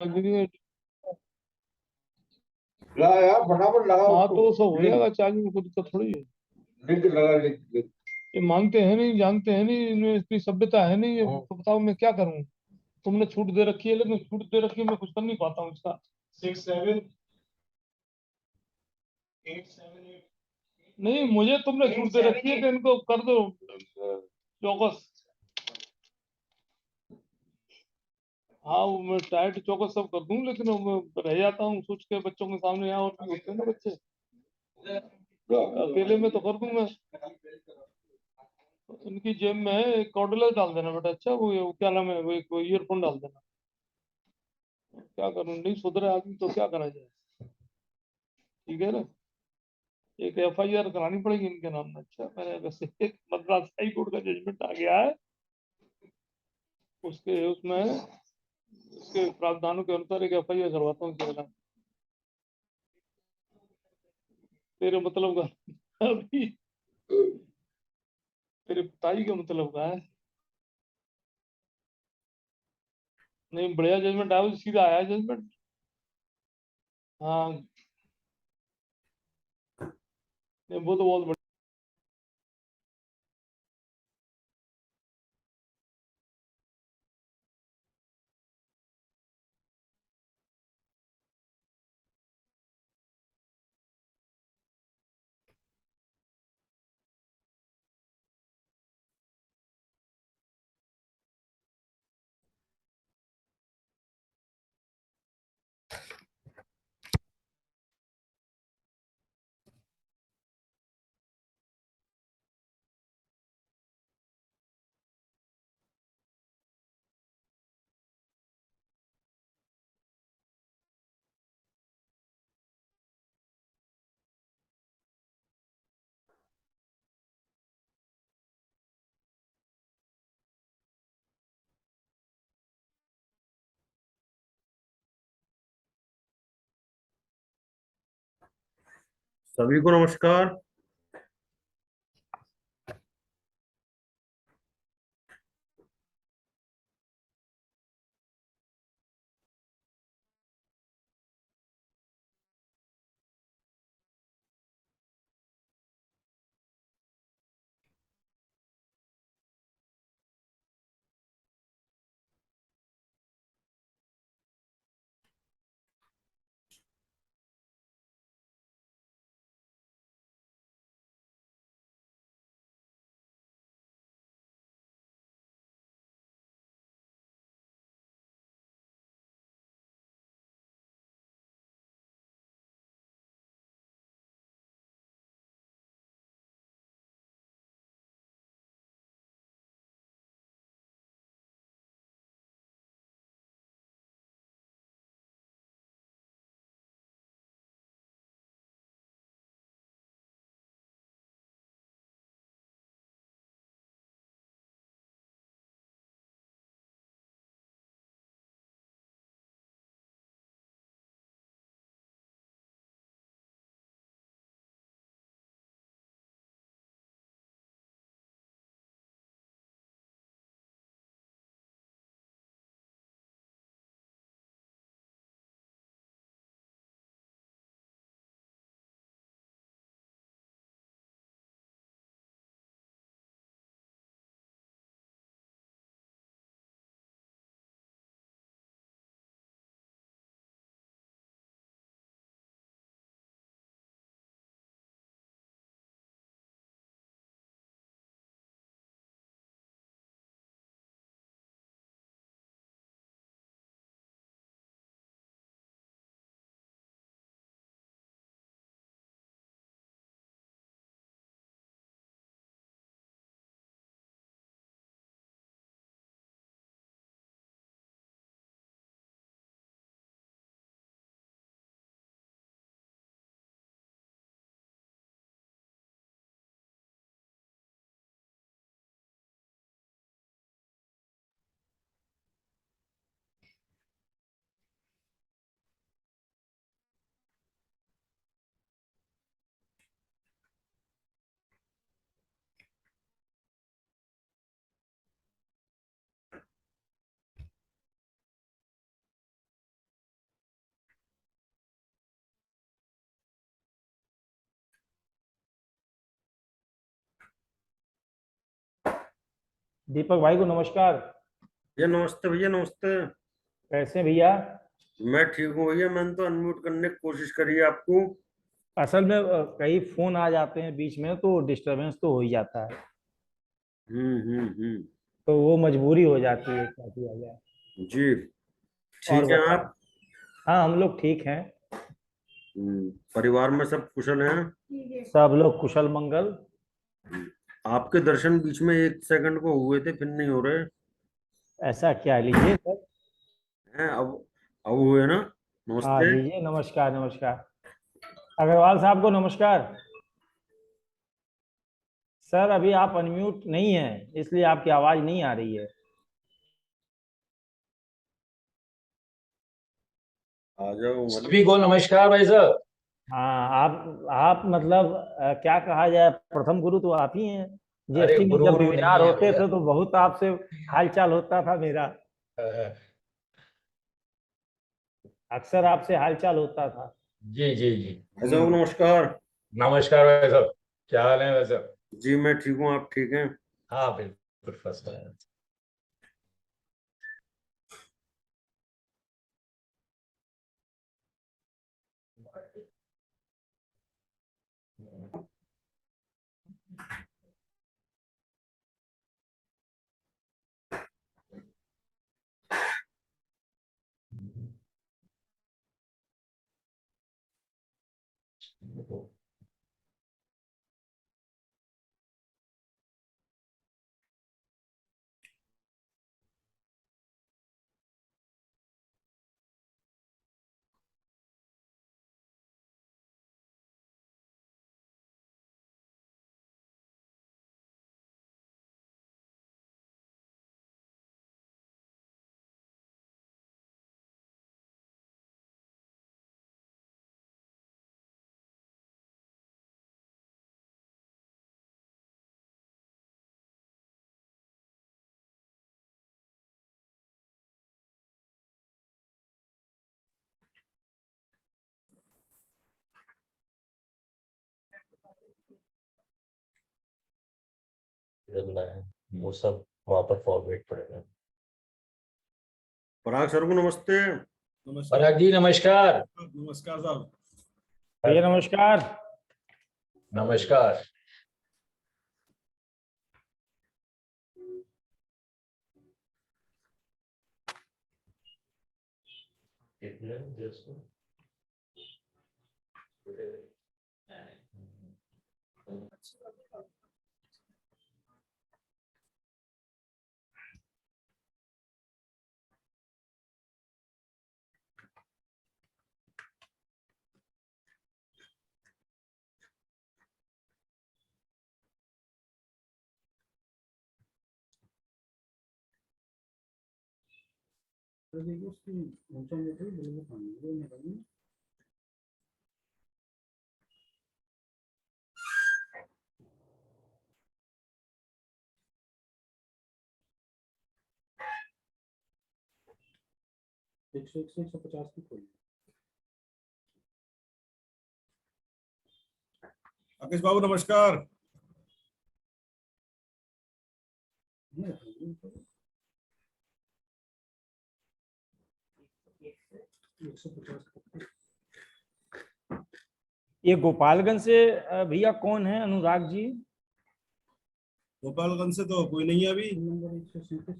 जिंदगी। लगा यार फटाफट लगा हाँ उसको। तो सब हो जाएगा, चार्जिंग में कोई दिक्कत थोड़ी है। लिंक लगा लिंक। ये मानते हैं नहीं, जानते हैं नहीं, इनमें इतनी सभ्यता है नहीं, ये हाँ। तो बताओ मैं क्या करूं। तुमने छूट दे रखी है, लेकिन छूट दे रखी है, मैं कुछ कर नहीं पाता हूँ इसका। 67878। नहीं, मुझे तुमने छूट दे रखी है कि इनको कर दो चौकस। हाँ वो मैं टाइट चौकस सब कर दूं, लेकिन वो मैं रह जाता हूँ सोच के बच्चों के सामने, यहाँ और भी होते हैं ना बच्चे, अकेले में तो कर दूं मैं। इनकी जेब में है, एक कॉर्डलेस डाल देना बेटा। अच्छा वो क्या नाम है, वो ईयरफोन डाल देना। क्या करूं, नहीं सुधरे आदमी तो क्या करा जाए। ठीक है ना। एक एफआईआर करानी पड़ेगी इनके नाम में। अच्छा मैंने वैसे एक मद्रास हाई कोर्ट का जजमेंट आ गया है, उसके उसमें उसके प्रावधानों के अनुसार एक एफआईआर करवाता हूँ इसके नाम। तेरे मतलब का अभी, तेरे पिताजी का मतलब का है। नहीं बढ़िया जजमेंट आया, वो सीधा आया जजमेंट। हाँ नहीं, वो तो बहुत सभी को नमस्कार। दीपक भाई को नमस्कार। भैया नमस्ते, भैया नमस्ते। कैसे हैं भैया? मैं ठीक हूँ भैया। मैंने तो अनम्यूट करने की कोशिश करी है आपको। असल में कई फोन आ जाते हैं बीच में तो डिस्टरबेंस तो हो ही जाता है, हम्म। तो वो मजबूरी हो जाती है, क्या किया जाए। जी। और ठीक है बताओ। आप? हाँ, हम लोग ठीक हैं। परिवार में सब कुशल हैं? सब लोग कुशल मंगल। आपके दर्शन बीच में 1 सेकंड को हुए थे, फिर नहीं हो रहे ऐसा क्या, लीजिए सर। हैं। अब हुए ना? हाँ, नमस्ते। लीजिए, नमस्कार नमस्कार। अग्रवाल साहब को नमस्कार। सर अभी आप अनम्यूट नहीं हैं, इसलिए आपकी आवाज नहीं आ रही है। आ जाओ सभी को नमस्कार भाई साहब। हाँ, आप मतलब क्या कहा जाए, प्रथम गुरु तो आप ही हैं। अरे जीएसटी में गुरु जब गुरु नहीं वेबिनार है होते भैया। थे तो बहुत आपसे हालचाल होता था मेरा। अक्सर आपसे हालचाल होता था। जी जी जी। आ जाओ, नमस्कार। नमस्कार भाई साहब, क्या हाल है भाई साहब? जी मैं ठीक हूँ, आप ठीक हैं? हाँ बिल्कुल फर्स्ट क्लास। वो सब वहाँ पर फॉरवर्ड पड़ेगा। पराग सर को नमस्ते। पराग जी नमस्कार। नमस्कार साहब। भैया नमस्कार। नमस्कार। राकेश बाबू नमस्कार। ये गोपालगंज से भैया कौन है, अनुराग जी? गोपालगंज से तो कोई नहीं है अभी।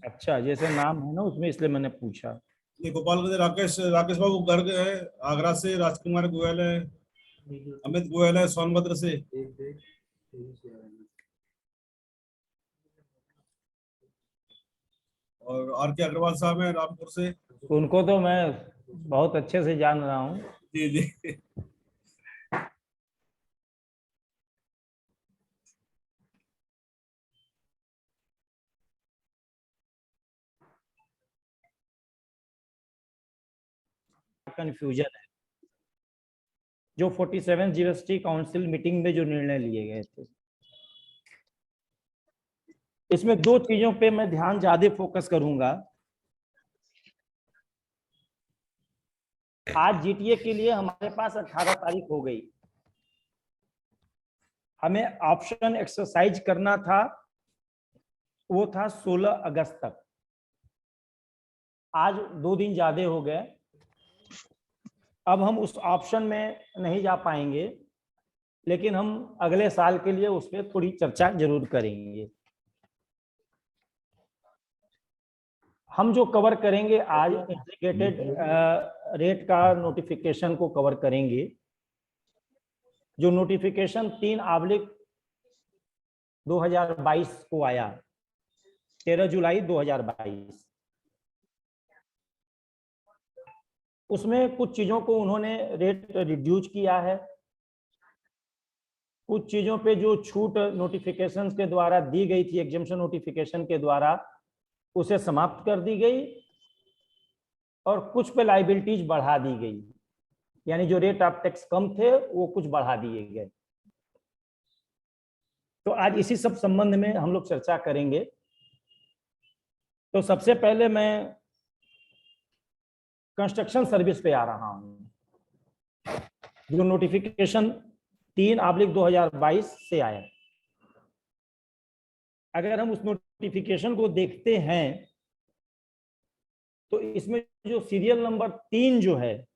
अच्छा, जैसे नाम है ना उसमें, इसलिए मैंने पूछा। ये गोपालगंज राकेश राकेश बाबू गर्ग है। आगरा से राजकुमार गोयल है। अमित गोयल है सोनभद्र से। और आर के अग्रवाल साहब हैं रामपुर से। उनको तो मैं बहुत अच्छे से जान रहा हूँ। जी जी। कंफ्यूजन है जो 47 जीएसटी काउंसिल मीटिंग में जो निर्णय लिए गए थे, इसमें दो चीजों पे मैं ध्यान ज्यादा फोकस करूंगा। आज जीटीए के लिए हमारे पास 18 तारीख हो गई। हमें ऑप्शन एक्सरसाइज करना था वो था 16 अगस्त तक। आज 2 दिन ज्यादा हो गए, अब हम उस ऑप्शन में नहीं जा पाएंगे, लेकिन हम अगले साल के लिए उस पर थोड़ी चर्चा जरूर करेंगे। हम जो कवर करेंगे आज इंटीग्रेटेड रेट का नोटिफिकेशन को कवर करेंगे, जो नोटिफिकेशन 3/2022 को आया, 13 जुलाई 2022। उसमें कुछ चीजों को उन्होंने रेट रिड्यूस किया है, कुछ चीजों पे जो छूट नोटिफिकेशन के द्वारा दी गई थी, एग्जेम्पशन नोटिफिकेशन के द्वारा, उसे समाप्त कर दी गई, और कुछ पे लाइबिलिटीज बढ़ा दी गई, यानी जो रेट ऑफ टैक्स कम थे वो कुछ बढ़ा दिए गए। तो आज इसी सब संबंध में हम लोग चर्चा करेंगे। तो सबसे पहले मैं कंस्ट्रक्शन सर्विस पे आ रहा हूं, जो नोटिफिकेशन 3/2022 से आया। अगर हम उस नोटिफिकेशन को देखते हैं तो इसमें जो सीरियल नंबर 3 जो है,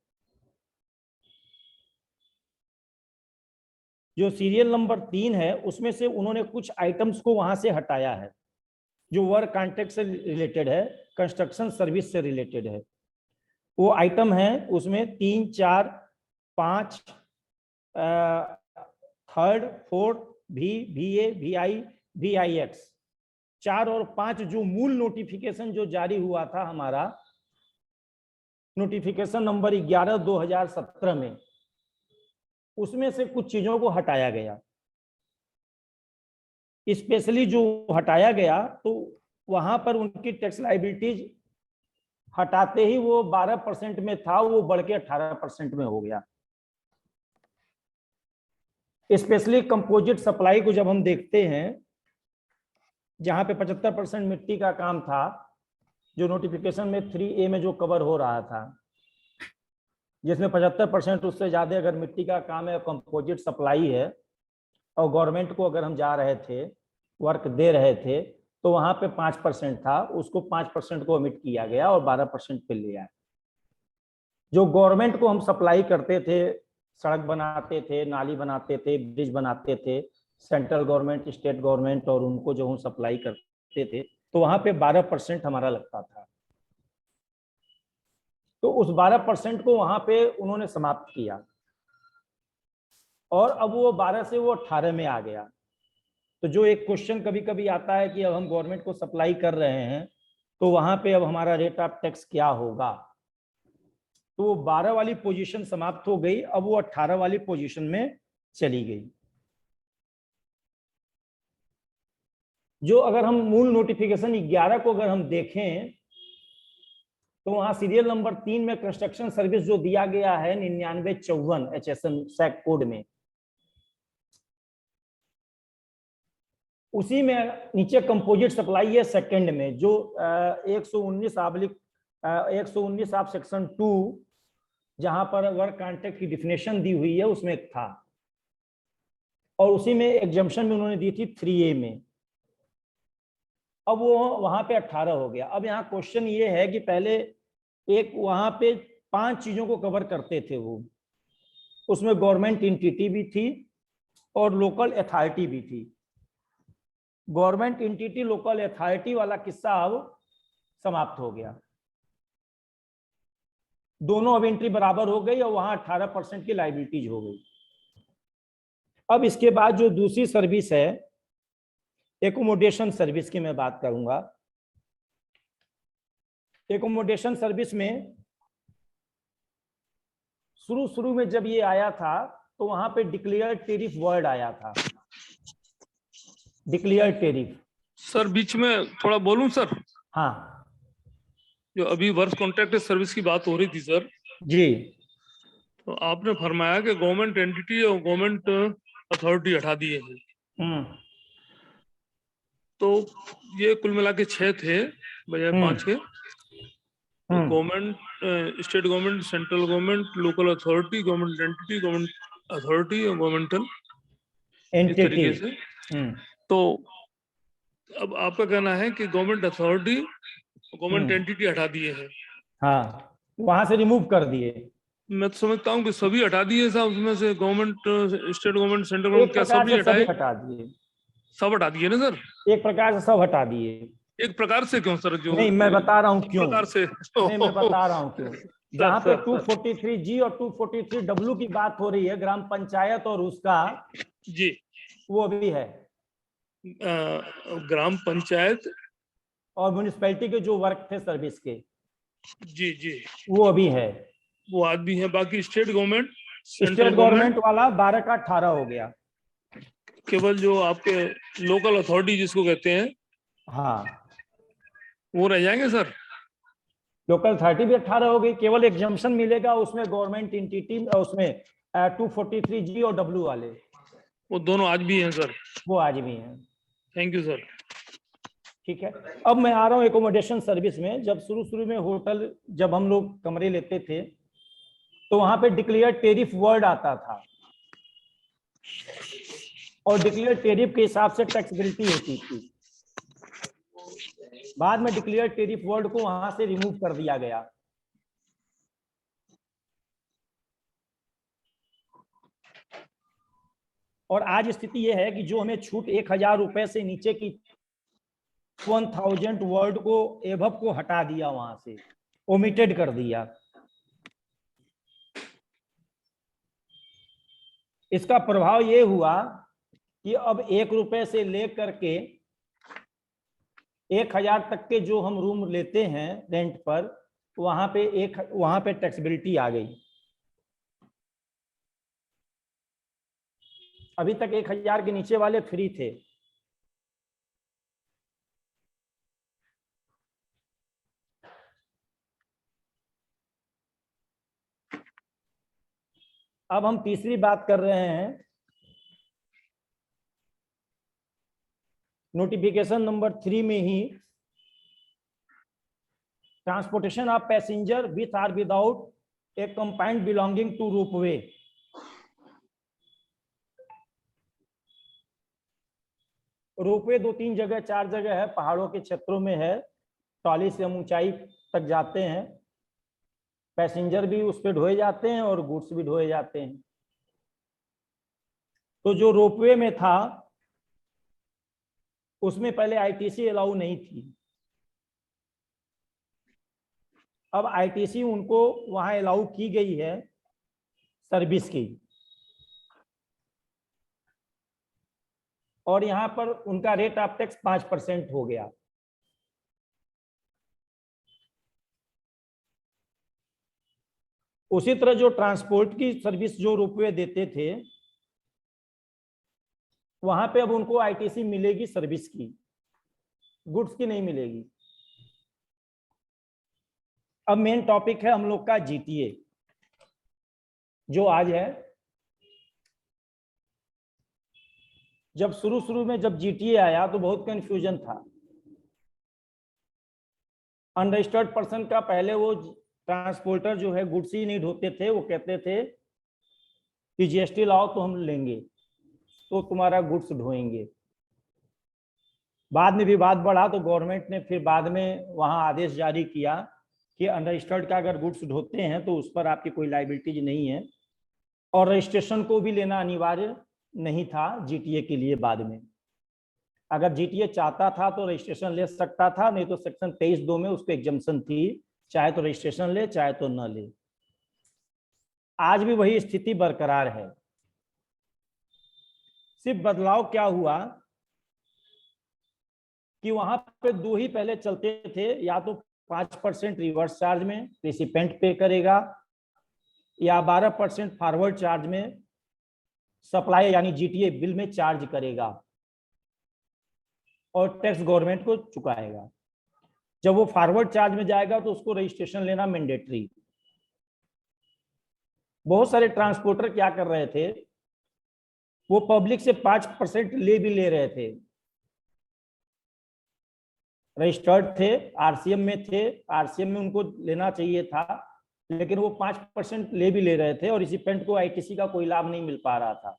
जो सीरियल नंबर 3 है, उसमें से उन्होंने कुछ आइटम्स को वहां से हटाया है, जो वर्क कॉन्ट्रैक्ट से रिलेटेड है, कंस्ट्रक्शन सर्विस से रिलेटेड है। वो आइटम है उसमें 3, 4, 5, 3rd, 4th, VA, VI, VIX, 4 और 5 जो मूल नोटिफिकेशन जो जारी हुआ था हमारा, नोटिफिकेशन नंबर 11/2017 में, उसमें से कुछ चीजों को हटाया गया। स्पेशली जो हटाया गया तो वहां पर उनकी टैक्स लाइबिलिटीज हटाते ही वो 12% में था, वो बढ़ के 18% में हो गया। स्पेशली कंपोजिट सप्लाई को जब हम देखते हैं, जहां पे 75% मिट्टी का काम था, जो नोटिफिकेशन में 3A में जो कवर हो रहा था, जिसमें 75% उससे ज्यादा अगर मिट्टी का काम है, कंपोजिट सप्लाई है, और गवर्नमेंट को अगर हम जा रहे थे, वर्क दे रहे थे, तो वहां पे 5% था, उसको 5% को ओमिट किया गया और 12% पे ले आया। जो गवर्नमेंट को हम सप्लाई करते थे, सड़क बनाते थे, नाली बनाते थे, ब्रिज बनाते थे, सेंट्रल गवर्नमेंट, स्टेट गवर्नमेंट, और उनको जो हम सप्लाई करते थे, तो वहां पे 12% हमारा लगता था। तो उस 12% को वहां पे उन्होंने समाप्त किया, और अब वो 12 से वो 18 में आ गया। तो जो एक क्वेश्चन कभी कभी आता है कि अब हम गवर्नमेंट को सप्लाई कर रहे हैं, तो वहां पे अब हमारा रेट ऑफ टैक्स क्या होगा। तो वो 12 वाली पोजीशन समाप्त हो गई, अब वो 18 वाली पोजीशन में चली गई। जो अगर हम मूल नोटिफिकेशन 11 को अगर हम देखें, तो वहां सीरियल नंबर 3 में कंस्ट्रक्शन सर्विस जो दिया गया है 9954 HSM सैक कोड में, उसी में नीचे कंपोजिट सप्लाई है सेकंड में, जो 119 आप सेक्शन 2, जहां पर वर्क कॉन्ट्रैक्ट की डिफिनेशन दी हुई है, उसमें एक था, और उसी में एग्जम्पशन में उन्होंने दी थी 3A में। अब वो वहां पे 18 हो गया। अब यहाँ क्वेश्चन ये है कि पहले एक वहां पे 5 चीजों को कवर करते थे वो, उसमें गवर्नमेंट एंटिटी भी थी और लोकल अथॉरिटी भी थी। गवर्नमेंट एंटिटी लोकल अथॉरिटी वाला किस्सा अब समाप्त हो गया, दोनों अब एंट्री बराबर हो गई और वहां 18% की लाइबिलिटीज हो गई। अब इसके बाद जो दूसरी सर्विस है, एकोमोडेशन सर्विस की मैं बात करूंगा। एकोमोडेशन सर्विस में शुरू में जब ये आया था, तो वहां पे डिक्लेयर टेरिफ वर्ड आया था, डिक्लेयर टेरिफ। सर बीच में थोड़ा बोलूं सर? हाँ जो अभी वर्क कॉन्ट्रैक्ट सर्विस की बात हो रही थी सर, जी, तो आपने फरमाया कि गवर्नमेंट एंटिटी और गवर्नमेंट अथॉरिटी हटा दिए हैं, तो ये कुल मिला के 6 थे बजाय 5 के। Government, state government, central government, local authority, government entity, government authority और गवर्नमेंटल, इस तरीके से। तो अब आपका कहना है कि गवर्नमेंट अथॉरिटी, गवर्नमेंट एंटिटी हटा दिए हैं। हाँ, वहां से रिमूव कर दिए। मैं तो समझता हूँ कि सभी हटा दिए साहब, उसमें से गवर्नमेंट, स्टेट गवर्नमेंट, सेंट्रल एक गवर्नमेंट, क्या प्रकार सभी से सभी हटाए? हटा दिए, सब हटा दिए ना सर? एक प्रकार से सब हटा दिए। एक प्रकार से क्यों सर? जो नहीं, मैं बता रहा हूँ सब क्यों। प्रकार से नहीं, मैं बता रहा हूँ क्यों। सर, जहां पे सर, 243G और 243W की बात हो रही है, ग्राम पंचायत और उसका, जी, वो भी है। ग्राम पंचायत, और म्यूनिसिपैलिटी के जो वर्क थे सर्विस के, जी जी, वो अभी है। वो आदमी है। बाकी state government, central state government, government वाला 12 का 18 हो गया। केवल जो आपके लोकल अथॉरिटी जिसको कहते हैं, हाँ, वो रह जाएंगे सर। लोकल 30 भी 18 हो गई। केवल एग्जम्पशन मिलेगा उसमें गवर्नमेंट इंटिटी, उसमें 243G और W वाले, वो दोनों आज भी हैं सर। वो आज भी हैं। Thank you sir. ठीक है, अब मैं आ रहा हूँ एकोमोडेशन सर्विस में। जब शुरू शुरू में होटल, जब हम लोग कमरे लेते थे, तो वहां पे डिक्लेयर टेरिफ वर्ड आता था, और डिक्लेयर टेरिफ के हिसाब से टैक्सेबिलिटी होती थी। बाद में डिक्लेयर टेरिफ वर्ड को वहां से रिमूव कर दिया गया। और आज स्थिति यह है कि जो हमें छूट 1000 रुपए से नीचे की 1000 वर्ड को, एभव को हटा दिया, वहां से ओमिटेड कर दिया। इसका प्रभाव ये हुआ कि अब 1 रुपए से लेकर के 1000 तक के जो हम रूम लेते हैं रेंट पर, वहां पे टैक्सेबिलिटी आ गई। अभी तक 1000 के नीचे वाले फ्री थे। अब हम तीसरी बात कर रहे हैं, नोटिफिकेशन नंबर 3 में ही, transportation of passenger with or without a compound belonging to ropeway. Ropeway 2-3 जगह, 4 जगह है, पहाड़ों के क्षेत्रों में है। ट्रॉली से हम ऊंचाई तक जाते हैं, पैसेंजर भी उस पर ढोए जाते हैं और गुड्स भी ढोए जाते हैं। तो जो रोपवे में था, उसमें पहले आईटीसी अलाउ नहीं थी। अब आईटीसी उनको वहां अलाउ की गई है सर्विस की, और यहां पर उनका रेट ऑफ टैक्स 5% हो गया। उसी तरह जो ट्रांसपोर्ट की सर्विस जो रोपवे देते थे, वहां पे अब उनको आईटीसी मिलेगी सर्विस की, गुड्स की नहीं मिलेगी। अब मेन टॉपिक है हम लोग का जीटीए, जो आज है। जब शुरू में जब जीटीए आया तो बहुत कंफ्यूजन था। अनरजिस्टर्ड पर्सन का पहले वो ट्रांसपोर्टर जो है गुड्स ही नहीं ढोते थे। वो कहते थे कि जीएसटी लाओ तो हम लेंगे, तो तुम्हारा गुड्स ढोएंगे। बाद में विवाद बढ़ा तो गवर्नमेंट ने फिर बाद में वहां आदेश जारी किया कि अनरजिस्टर्ड का अगर गुड्स ढोते हैं तो उस पर आपकी कोई लाइबिलिटीज नहीं है, और रजिस्ट्रेशन को भी लेना अनिवार्य नहीं था जीटीए के लिए। बाद में अगर जीटीए चाहता था तो रजिस्ट्रेशन ले सकता था, नहीं तो सेक्शन 23(2) में उसको एग्जम्पशन थी, चाहे तो रजिस्ट्रेशन ले चाहे तो न ले। आज भी वही स्थिति बरकरार है। सिर्फ बदलाव क्या हुआ कि वहां पे 2 ही पहले चलते थे, या तो 5% रिवर्स चार्ज में रिसिपेंट पे करेगा, या 12% फॉरवर्ड चार्ज में सप्लाई यानी जीटीए बिल में चार्ज करेगा, और टैक्स गवर्नमेंट को चुकाएगा। जब वो फॉरवर्ड चार्ज में जाएगा तो उसको रजिस्ट्रेशन लेना मैंडेटरी। बहुत सारे ट्रांसपोर्टर क्या कर रहे थे, वो पब्लिक से 5% ले भी ले रहे थे। रजिस्टर्ड थे, आरसीएम में थे, आरसीएम में उनको लेना चाहिए था, लेकिन वो 5% ले भी ले रहे थे, और रिसिपेंट को आईटीसी का कोई लाभ नहीं मिल पा रहा था,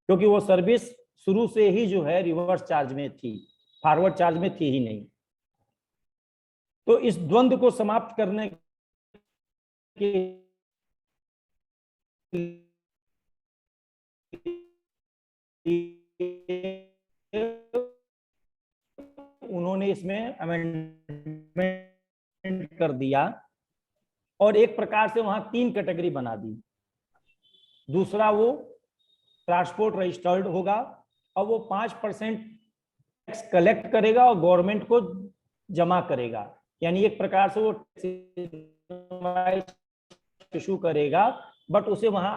क्योंकि वो सर्विस शुरू से ही जो है रिवर्स चार्ज में थी, फॉरवर्ड चार्ज में थी ही नहीं। तो इस द्वंद्व को समाप्त करने के उन्होंने इसमें अमेंडमेंट कर दिया और एक प्रकार से वहां 3 कैटेगरी बना दी। दूसरा वो ट्रांसपोर्ट रजिस्टर्ड होगा और वो 5% टैक्स कलेक्ट करेगा और गवर्नमेंट को जमा करेगा, यानी एक प्रकार से वो इशू करेगा, बट उसे वहां।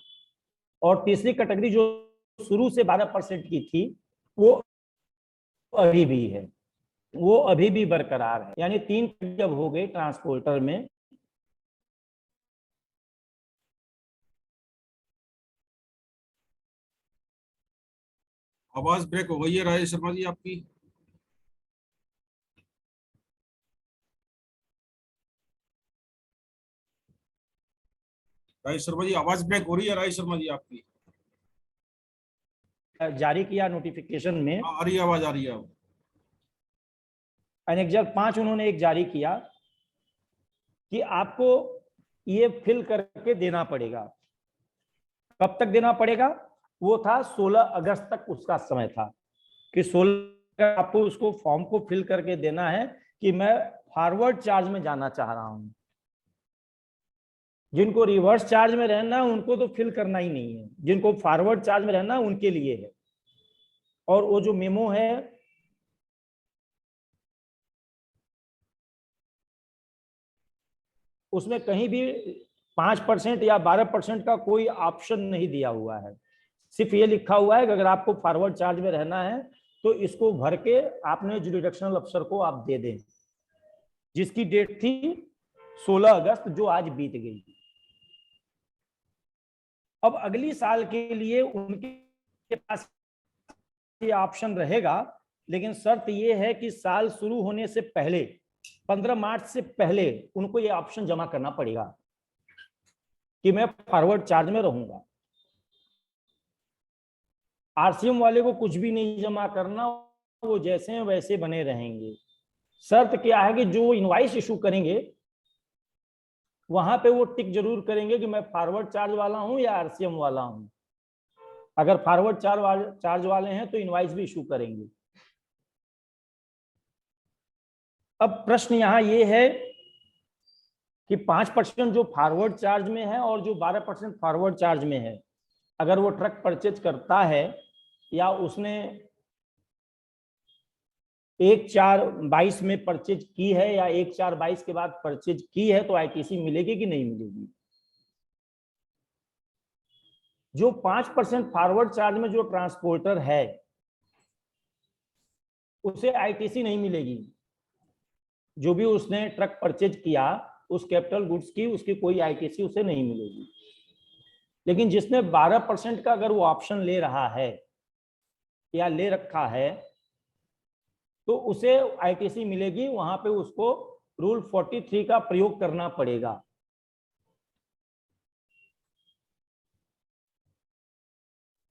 और तीसरी कैटेगरी जो शुरू से 12% की थी वो अभी भी है, वो अभी भी बरकरार है, यानी 3 जब हो गए ट्रांसपोर्टर में। आवाज ब्रेक हो गई है राजेश शर्मा जी आपकी। राजेश शर्मा जी आवाज ब्रेक हो रही है राजेश शर्मा जी आपकी। जारी किया नोटिफिकेशन में, हाँ, आ रही है, आवाज आ रही है अब। एनेक्जर 5 उन्होंने एक जारी किया कि आपको ये फिल करके देना पड़ेगा। कब तक देना पड़ेगा? वो था 16 अगस्त तक उसका समय था कि 16 आपको उसको फॉर्म को फिल करके देना है कि मैं फॉरवर्ड चार्ज में जाना चाह रहा हूं। जिनको रिवर्स चार्ज में रहना है उनको तो फिल करना ही नहीं है, जिनको फॉरवर्ड चार्ज में रहना है उनके लिए है। और वो जो मेमो है उसमें कहीं भी 5% या 12% का कोई ऑप्शन नहीं दिया हुआ है। सिर्फ ये लिखा हुआ है कि अगर आपको फॉरवर्ड चार्ज में रहना है तो इसको भर के आपने जुरिडिक्शनल अफसर को आप दे दें, जिसकी डेट थी 16 अगस्त जो आज बीत गई। अब अगली साल के लिए उनके पास ये ऑप्शन रहेगा, लेकिन शर्त ये है कि साल शुरू होने से पहले 15 मार्च से पहले उनको ये ऑप्शन जमा करना पड़ेगा कि मैं फॉरवर्ड चार्ज में रहूंगा। आरसीएम वाले को कुछ भी नहीं जमा करना, वो जैसे हैं वैसे बने रहेंगे। शर्त क्या है कि जो इनवाइस इशू करेंगे वहां पे वो टिक जरूर करेंगे कि मैं फॉरवर्ड चार्ज वाला हूं या आरसीएम वाला हूं। अगर फॉरवर्ड चार्ज वाले हैं तो इनवाइस भी इशू करेंगे। अब प्रश्न यहां ये है कि 5% जो फॉरवर्ड चार्ज में है और जो 12% फॉरवर्ड चार्ज में है, अगर वो ट्रक परचेज करता है या उसने 1/4/22 में परचेज की है या 1/4/22 के बाद परचेज की है तो आईटीसी मिलेगी कि नहीं मिलेगी? जो 5% फॉरवर्ड चार्ज में जो ट्रांसपोर्टर है उसे आईटीसी नहीं मिलेगी। जो भी उसने ट्रक परचेज किया उस कैपिटल गुड्स की, उसकी कोई आईटीसी उसे नहीं मिलेगी। लेकिन जिसने 12% का अगर वो ऑप्शन ले रहा है या ले रखा है तो उसे आईटीसी मिलेगी। वहां पे उसको रूल 43 का प्रयोग करना पड़ेगा।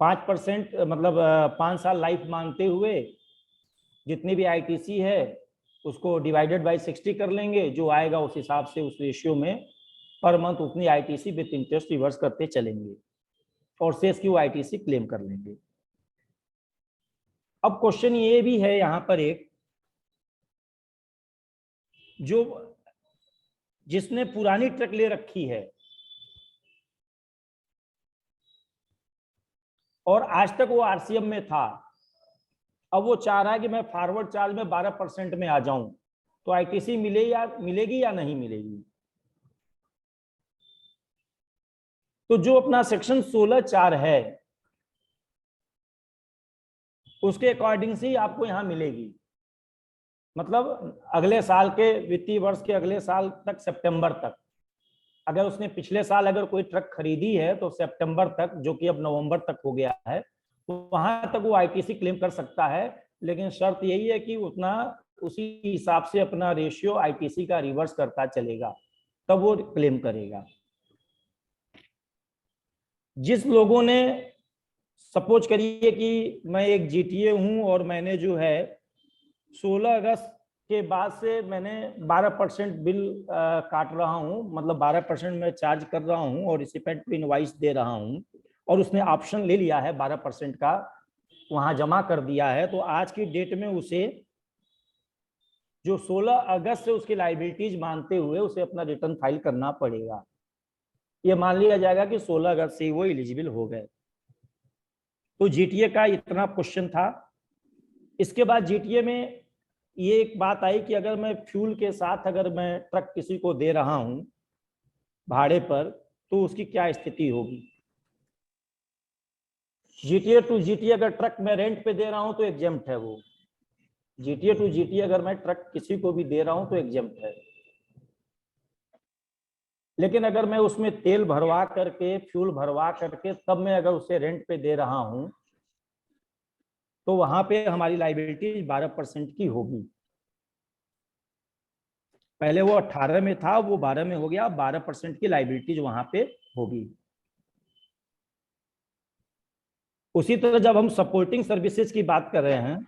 %5 मतलब 5 साल लाइफ मानते हुए जितनी भी आईटीसी है उसको डिवाइडेड बाय 60 कर लेंगे, जो आएगा उस हिसाब से उस रेशियो में पर मंथ उतनी आईटीसी विद इंटरेस्ट रिवर्स करते चलेंगे और शेष की वो आईटीसी क्लेम कर लेंगे। अब क्वेश्चन ये भी है यहां पर एक, जो जिसने पुरानी ट्रक ले रखी है और आज तक वो आरसीएम में था, अब वो चाह रहा है कि मैं फॉरवर्ड चार्ज में 12% में आ जाऊं, तो आईटीसी मिलेगी या नहीं मिलेगी? तो जो अपना सेक्शन 16(4) है उसके अकॉर्डिंग से आपको यहां मिलेगी। मतलब अगले साल के वित्तीय वर्ष के अगले साल तक, सितंबर तक, अगर उसने पिछले साल अगर कोई ट्रक खरीदी है तो सितंबर तक, जो कि अब नवंबर तक हो गया है, तो वहां तक वो आईटीसी क्लेम कर सकता है। लेकिन शर्त यही है कि उतना उसी हिसाब से अपना रेशियो आईटीसी का रिवर्स करता चलेगा, तब वो क्लेम करेगा। जिस लोगों ने सपोज करिए कि मैं एक जीटीए हूं और मैंने जो है 16 अगस्त के बाद से मैंने 12% बिल काट रहा हूं, मतलब 12% मैं चार्ज कर रहा हूं और रिसिपेंट को इनवॉइस दे रहा हूं और उसने ऑप्शन ले लिया है 12% का, वहां जमा कर दिया है, तो आज की डेट में उसे जो 16 अगस्त से उसकी लाइबिलिटीज मानते हुए उसे अपना रिटर्न फाइल करना पड़ेगा। ये मान लिया जाएगा कि 16 अगस्त से वो एलिजिबल हो गए। तो जीटीए का इतना क्वेश्चन था। इसके बाद जीटीए में ये एक बात आई कि अगर मैं फ्यूल के साथ अगर मैं ट्रक किसी को दे रहा हूं भाड़े पर तो उसकी क्या स्थिति होगी। जीटीए टू जीटीए अगर ट्रक मैं रेंट पे दे रहा हूं तो एग्जेम्प्ट है वो। जीटीए टू जीटीए अगर मैं ट्रक किसी को भी दे रहा हूं तो एग्जेम्प्ट है। लेकिन अगर मैं उसमें तेल भरवा करके फ्यूल भरवा करके तब मैं अगर उसे रेंट पे दे रहा हूं तो वहां पे हमारी लाइबिलिटी 12% की होगी। पहले वो 18 में था, वो 12 में हो गया, 12% की लाइबिलिटी वहां पे होगी। उसी तरह जब हम सपोर्टिंग सर्विसेज की बात कर रहे हैं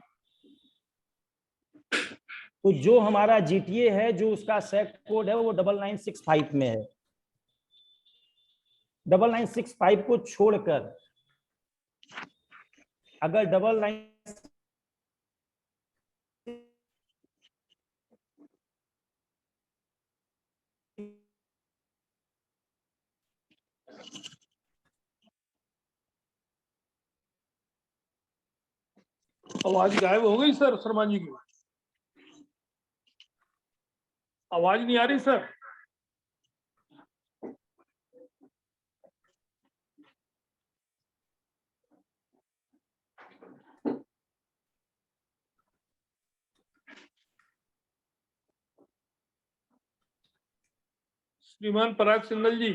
तो जो हमारा जीटीए है जो उसका सेट कोड है वो 9965 में है। 9965 को छोड़कर अगर 99 आवाज गायब हो गई सर शर्मा जी की, आवाज नहीं आ रही सर। श्रीमान पराग सिंघल जी,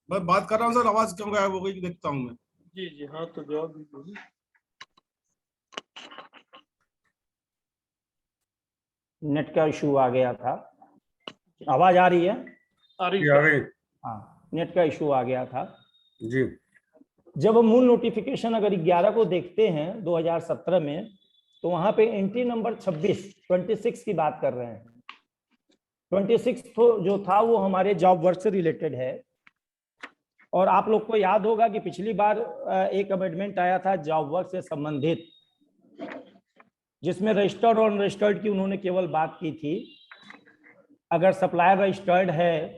मैं बात कर रहा हूँ सर, आवाज क्यों गायब हो गई देखता हूँ मैं। जी जी हाँ तो जवाब दीजिए। नेट का इशू आ गया था। आवाज आ रही है? आ रही जी, आ सर। गई हाँ, नेट का इशू आ गया था। जी। जब हम मूल नोटिफिकेशन अगर 11 को देखते हैं 2017 में तो वहां पे एंट्री नंबर 26 की बात कर रहे हैं। 26 तो जो था वो हमारे जॉब वर्क से रिलेटेड है। और आप लोग को याद होगा कि पिछली बार एक अमेंडमेंट आया था जॉब वर्क से संबंधित, जिसमें रजिस्टर्ड और अनरजिस्टर्ड की उन्होंने केवल बात की थी। अगर सप्लायर रजिस्टर्ड है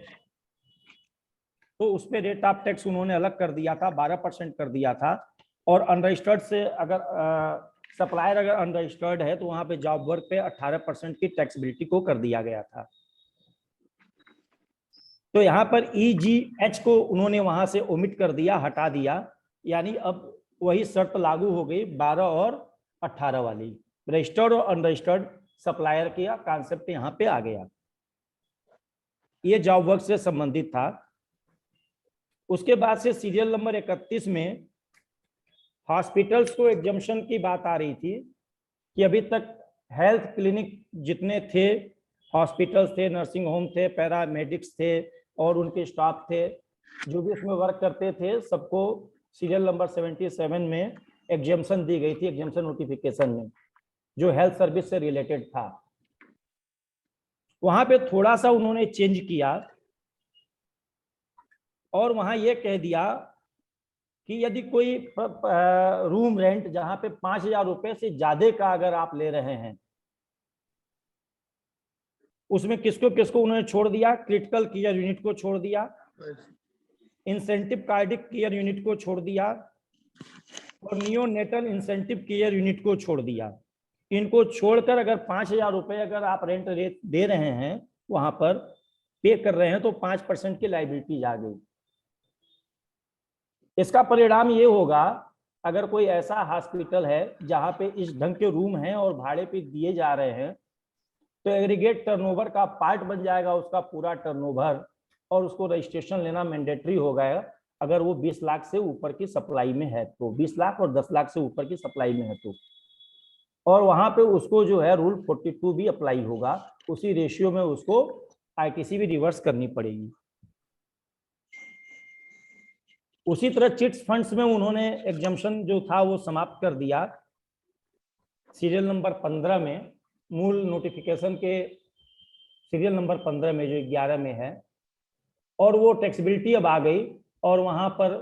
तो उस पर रेट ऑफ टैक्स उन्होंने अलग कर दिया था, 12% कर दिया था। और अनरजिस्टर्ड से अगर सप्लायर अगर अनरजिस्टर्ड है तो वहां पे जॉब वर्क पे 18% की टैक्सेबिलिटी को कर दिया गया था। तो यहाँ पर EGH को उन्होंने वहां से ओमिट कर दिया, हटा दिया, यानी अब वही शर्त लागू हो गई 12 और 18 वाली। रजिस्टर्ड और अनरजिस्टर्ड सप्लायर का कॉन्सेप्ट यहाँ पे आ गया। ये जॉब वर्क से संबंधित था। उसके बाद से सीरियल नंबर 31 में हॉस्पिटल्स को एग्जम्पशन की बात आ रही थी कि अभी तक हेल्थ क्लिनिक जितने थे, हॉस्पिटल्स थे, नर्सिंग होम थे, पैरामेडिक्स थे और उनके स्टाफ थे, जो भी उसमें वर्क करते थे, सबको सीरियल नंबर 77 में एग्जम्पशन दी गई थी, एग्जम्पशन नोटिफिकेशन में, जो हेल्थ सर्विस से रिलेटेड था। वहां पे थोड़ा सा उन्होंने चेंज किया और वहां ये कह दिया कि यदि कोई रूम रेंट जहां पे 5,000 रुपए से ज्यादा का अगर आप ले रहे हैं, उसमें किसको किसको उन्होंने छोड़ दिया, क्रिटिकल केयर यूनिट को छोड़ दिया, इंसेंटिव कार्डिक केयर यूनिट को छोड़ दिया और नियोनेटल इंसेंटिव केयर यूनिट को छोड़ दिया। इनको छोड़कर अगर 5,000 रुपए अगर आप रेंट रेट दे रहे हैं, वहां पर पे कर रहे हैं, तो 5% की लाइबिलिटी आ गई। इसका परिणाम ये होगा, अगर कोई ऐसा हॉस्पिटल है जहां पे इस ढंग के रूम हैं और भाड़े पे दिए जा रहे हैं, तो एग्रीगेट टर्नओवर का पार्ट बन जाएगा उसका पूरा टर्नओवर, और उसको रजिस्ट्रेशन लेना मैंडेटरी हो गया अगर वो 20 लाख से ऊपर की सप्लाई में है तो, 20 लाख और 10 लाख से ऊपर की सप्लाई में है तो। और वहां पे उसको जो है रूल 42 भी अप्लाई होगा, उसी रेशियो में उसको ITC भी रिवर्स करनी पड़ेगी। उसी तरह चिट्स फंड्स में उन्होंने एग्जम्पशन जो था वो समाप्त कर दिया सीरियल नंबर 15 में, मूल नोटिफिकेशन के सीरियल नंबर 15 में जो 11 में है, और वो टैक्सेबिलिटी अब आ गई और वहां पर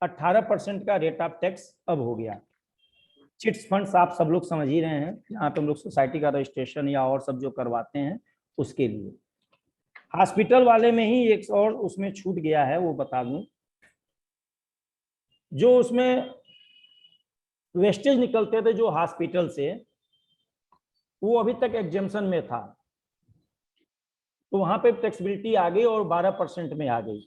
18% का रेट ऑफ टैक्स अब हो गया। चिट्स फंड्स आप सब लोग समझ ही रहे हैं, यहाँ पे हम लोग सोसाइटी का रजिस्ट्रेशन या और सब जो करवाते हैं उसके लिए। हॉस्पिटल वाले में ही एक और उसमें छूट गया है, वो बता दूं, जो उसमें वेस्टेज निकलते थे जो हॉस्पिटल से, वो अभी तक एग्जेम्पशन में था, तो वहां पे टैक्सेबिलिटी आ गई और 12% में आ गई।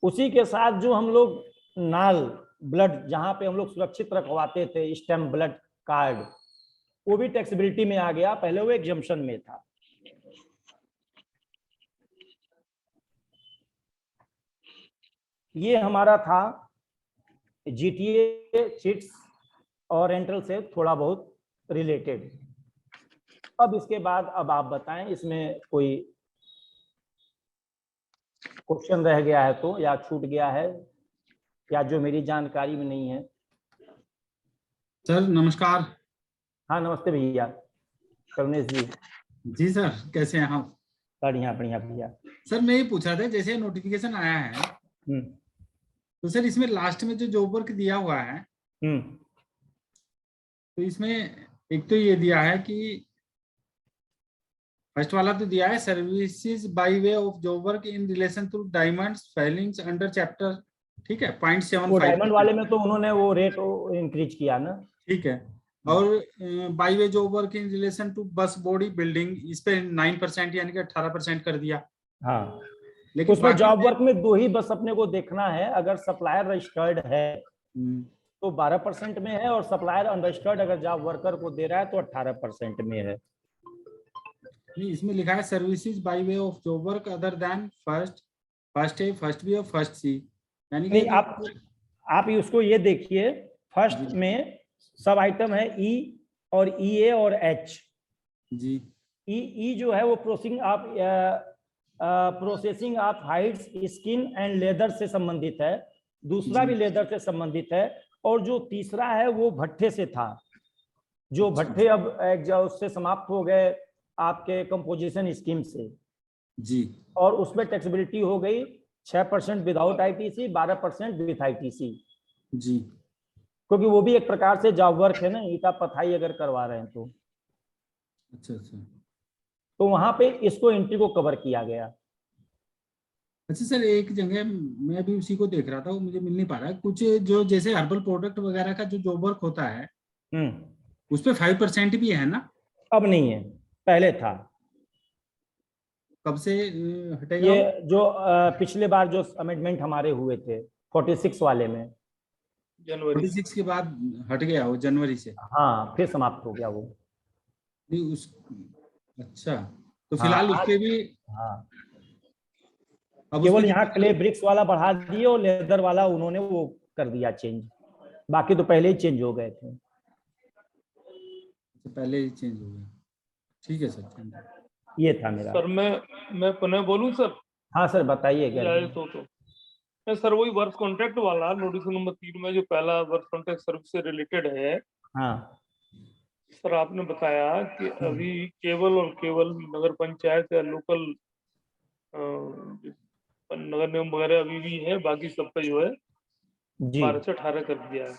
उसी के साथ जो हम लोग नाल ब्लड जहां पे हम लोग सुरक्षित रखवाते थे, स्टेम ब्लड कार्ड, वो भी टैक्सेबिलिटी में आ गया, पहले वो एग्जेम्पशन में था। ये हमारा था जीटीए चिट्स और रेंटल से थोड़ा बहुत रिलेटेड। अब इसके बाद अब आप बताएं इसमें कोई क्वेश्चन रह गया है तो, या छूट गया है, या जो मेरी जानकारी में नहीं है। सर नमस्कार। हाँ नमस्ते भैया, करुणेश जी। जी सर, कैसे हैं आप? बढ़िया बढ़िया भैया। सर मैं ये पूछ रहा था, जैसे नोटिफिकेशन आया है तो सर इसमें लास्ट में जो जॉब वर्क दिया हुआ है, तो इसमें एक तो ये दिया है कि फर्स्ट वाला तो दिया है services by way of job work in relation to diamonds filings under chapter, ठीक है, 0.75। वो डायमंड वाले में तो उन्होंने वो रेट इंक्रीज किया ना, ठीक है। और by way job work in relation to bus body building, इस पे 9% यानी कि 18% कर दिया। हाँ, लेकिन उसमें जॉब वर्क में 2 ही बस अपने को देखना है, अगर सप्लायर रजिस्टर्ड है तो 12% में है, और सप्लायर अनरजिस्टर्ड अगर जॉब वर्कर को दे रहा है तो 18% में है। नहीं, इसमें लिखा है services by way of job work other than first A, first B और फर्स्ट सी, यानी कि आप उसको ये देखिए, फर्स्ट में सब आइटम है ई और ई ए और एच जी। ई जो है वो processing of hides, skin and leather से संबंधित है, दूसरा भी लेदर से संबंधित है, और जो तीसरा है वो भट्ठे से था, जो भट्ठे अब उससे समाप्त हो गए आपके कंपोजिशन स्कीम से जी, और उसमें टैक्सेबिलिटी हो गई 6% विदाउट आईटीसी, 12% विथ आईटीसी जी, क्योंकि वो भी एक प्रकार से जॉब वर्क है ना, ईटा पथाई अगर करवा रहे हैं तो। अच्छा अच्छा। तो वहां पे इसको एंट्री को कवर किया गया। अच्छा सर, एक जगह मैं भी उसी को देख रहा था, वो मुझे मिल नहीं पा रहा है कुछ, जो जैसे हर्बल प्रोडक्ट वगैरह का जो जॉब वर्क होता है उस पे 5% भी है ना? अब नहीं है, पहले था। कब से हटेगा? ये जो पिछले बार जो अमेंडमेंट हमारे हुए थे 46 वाले में, जनवरी 46 के बाद हट गया वो, जनवरी से। हाँ फिर समाप्त हो गया वो। नहीं उस, अच्छा, तो फिलहाल हाँ, उसके भी हाँ अब केवल उसमें यहाँ क्ले ब्रिक्स वाला बढ़ा दिए और लेदर वाला उन्होंने वो कर दिया चेंज, बाकी तो पहले ही चेंज हो गए थे। पहले ही चेंज हो गया। ठीक है सर, ये था मेरा। सर मैं पुनः बोलूं सर? हाँ सर बताइए। मैं सर वही वर्क कॉन्ट्रैक्ट वाला नोटिस नंबर 3 में जो पहला वर्क कॉन्ट्रैक्ट सर्विस से रिलेटेड है। हाँ सर आपने बताया कि अभी केवल और केवल नगर पंचायत या लोकल नगर निगम वगैरह अभी भी है, बाकी सबका जो है 12 से 18 कर दिया है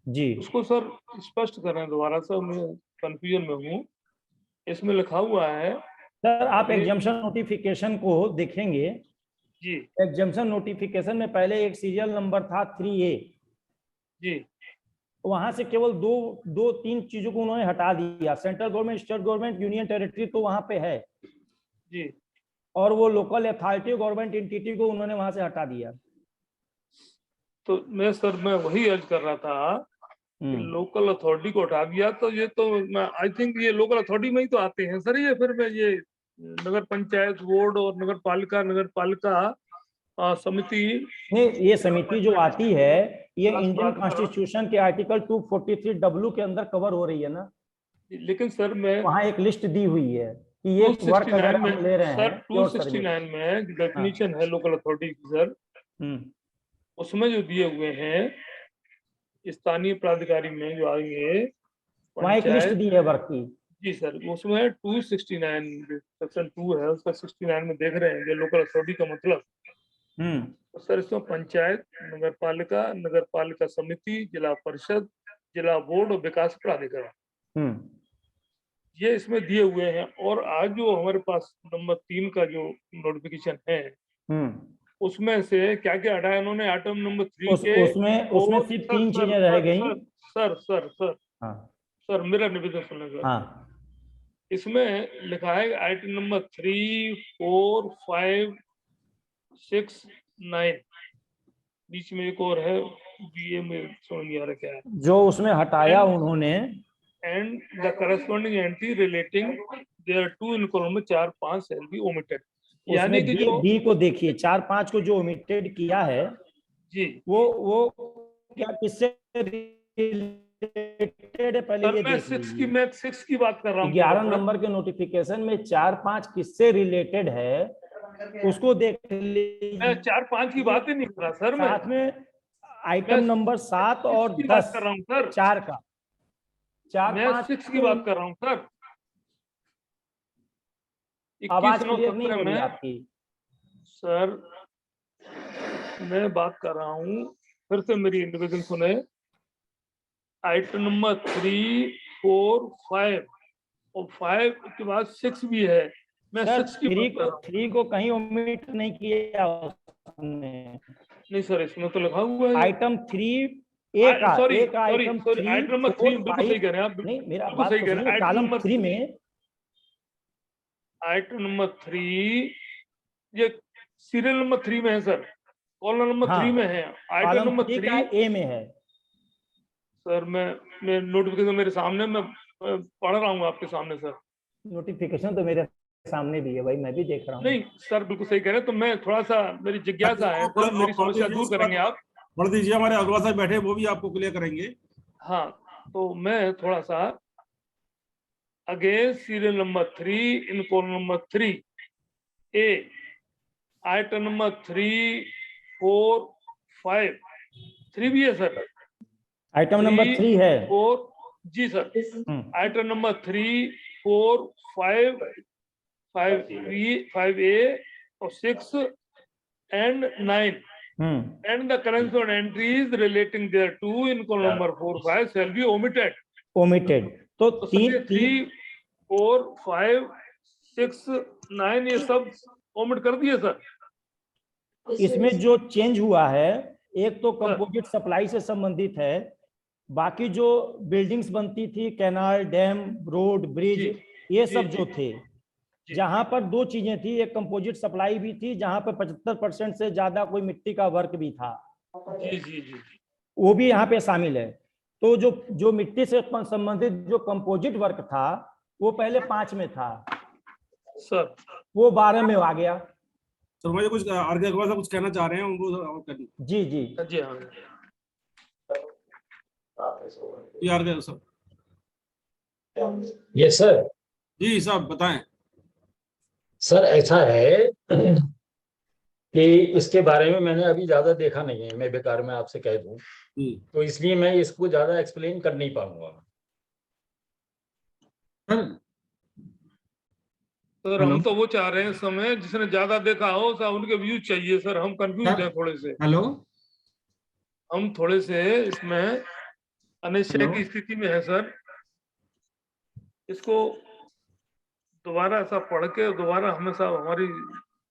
जी। उसको सर स्पष्ट करें दोबारा से, मैं कंफ्यूजन में हूँ। इसमें लिखा हुआ है सर आप एग्जम्पशन नोटिफिकेशन को देखेंगे जी, एग्जम्पशन नोटिफिकेशन में पहले एक सीरियल नंबर था 3A जी, वहां से केवल दो तीन चीजों को उन्होंने हटा दिया, central government, state government, union territory तो वहां पे है जी, और वो लोकल अथॉरिटी गवर्नमेंट एंटिटी को उन्होंने वहां से हटा दिया। तो मैं वही अर्ज कर रहा था कि लोकल अथॉरिटी को हटा दिया, तो ये तो आई थिंक ये लोकल अथॉरिटी में ही तो आते हैं सर ये, फिर मैं ये नगर पंचायत बोर्ड और नगर पालिका समिति नहीं, ये समिति जो आती है ये इंडियन कॉन्स्टिट्यूशन के आर्टिकल 243W के अंदर कवर हो रही है ना। लेकिन सर मैं वहां एक लिस्ट दी हुई है कि ये वर्क अगर 269 में हम ले रहे सर, हैं प्योर सर्विस। 269 में डेफिनेशन है लोकल अथॉरिटी की सर, उसमें जो दिए हुए हैं स्थानीय प्राधिकारी में जो आएंगे वहाँ एक लिस्ट पंचायत, दी है वर्क की। जी सर, उसमें 269 सेक्शन 2 है, उसका 69 में देख रहे हैं लोकल अथॉरिटी का मतलब। तो सर इसमें पंचायत, नगर पालिका समिति, जिला परिषद, जिला बोर्ड और विकास प्राधिकरण, ये इसमें दिए हुए हैं। और आज जो हमारे पास नंबर 3 का जो नोटिफिकेशन है, उसमें से क्या क्या हटाया इन्होंने, आइटम नंबर 3 के उसमें सिर्फ 3 चीजें रह गई। सर मेरा निवेदन सुनना सर। हाँ, इसमें लिखा है आइटम नंबर 3, 4, 5, 6, 9, बीच में एक और है, बीए में समझ नहीं आ रहा क्या है, जो उसमें हटाया उन्होंने। And the corresponding entry relating thereto in column में 4, 5 शैल बी ओमिटेड। यानी कि जो डी को देखिए, 4, 5 को जो ओमिटेड किया है जी, वो क्या किससे रिलेटेड है, पहले सर ये मैं देख 6 की बात कर रहा हूँ। 11 नंबर के नोटिफिकेशन में 4, 5 किससे रिलेटेड है उसको देख लीजिए। मैं 4, 5 की बात ही नहीं कर रहा सर, मैं साथ में आइटम नंबर 7 और 6 की 10 बात कर रहा हूँ सर, 4 का 4, मैं 5 6 की बात कर रहा हूँ सर। आवाज 21, 9, क्लियर नहीं हो 17 रही में आपकी। सर मैं बात कर रहा हूँ, फिर से मेरी निवेदन सुने। आइटम नंबर 3, 4, 5 और 5 के बाद 6 भी है, मैं सर 6 की बात कर रहा हूँ। 3 को कहीं ओमिट नहीं किया उसने। नहीं सर, इसमें तो लिखा हुआ है आइटम 3 ए का सॉरी आइटम 3, आइटम नंबर 3 बिल्कुल सही कह रहे हैं आप, नहीं मेरा बिल्कुल बात सही तो कह रहे हैं। सुनिए, कॉलम 3 में आइटम नंबर 3 ये सीरियल नंबर 3 में है सर, कॉलम नंबर 3 में है, आइटम कॉलम नंबर 3 का 3 ए में है। सर मैं नोटिफिकेशन मेरे सामने, मैं पढ़ रहा हूँ आपके सामने सर। नोटिफिकेशन तो मेरे सामने भी है भाई, मैं भी देख रहा हूँ। नहीं सर, बिल्कुल सही कह रहे हैं, तो मैं थोड़ा सा, मेरी जिज्ञासा है सर, मेरी समस्या दूर करेंगे आप। पढ़ दीजिए, हमारे अग्रवाल साहब बैठे, वो भी आपको क्लियर करेंगे। हाँ, तो मैं थोड़ा सा अगेंस्ट सीरियल नंबर 3 इन कॉलम नंबर 3 ए, आइटम नंबर 3, 4, 5, 3 भी है सर, आइटम नंबर 3 है 4 जी सर, आइटम नंबर 3, 4, 5, 5A और 6 and 9 and the corresponding entries relating thereto in column number 4, 5 shall be omitted. तो तो 3, 4, 5, 6, 9 ये सब ओमिट कर दिए सर। इसमें जो चेंज हुआ है, एक तो कंपोजिट सप्लाई से संबंधित है, बाकी जो बिल्डिंग्स बनती थी, कैनाल, डैम, रोड, ब्रिज, ये सब जो थे, जहां पर 2 चीजें थी, एक कंपोजिट सप्लाई भी थी, जहां पर 75% से ज्यादा कोई मिट्टी का वर्क भी था, जी, वो भी यहाँ पे शामिल है। तो जो मिट्टी से संबंधित जो कंपोजिट वर्क था, वो पहले 5 में था सर, वो 12 में आ गया। सर मुझे कुछ आगे अग्रवाल साहब कुछ कहना चाह रहे हैं, उनको जी जी हाँ यार सर। Yes sir. जी साहब बताएं। सर ऐसा है कि इसके बारे में मैंने अभी ज्यादा देखा नहीं है, मैं बेकार में आपसे कह दूं, तो इसलिए मैं इसको ज्यादा एक्सप्लेन कर नहीं पाऊंगा। सर हम तो वो चाह रहे हैं समय, जिसने ज्यादा देखा हो सर, उनके व्यूज चाहिए सर, हम कंफ्यूज हैं थोड़े से। हेलो, हम थोड़े से इसमें अनिश्चय की स्थिति में है सर, इसको दोबारा ऐसा पढ़ के दोबारा हमेशा हमारी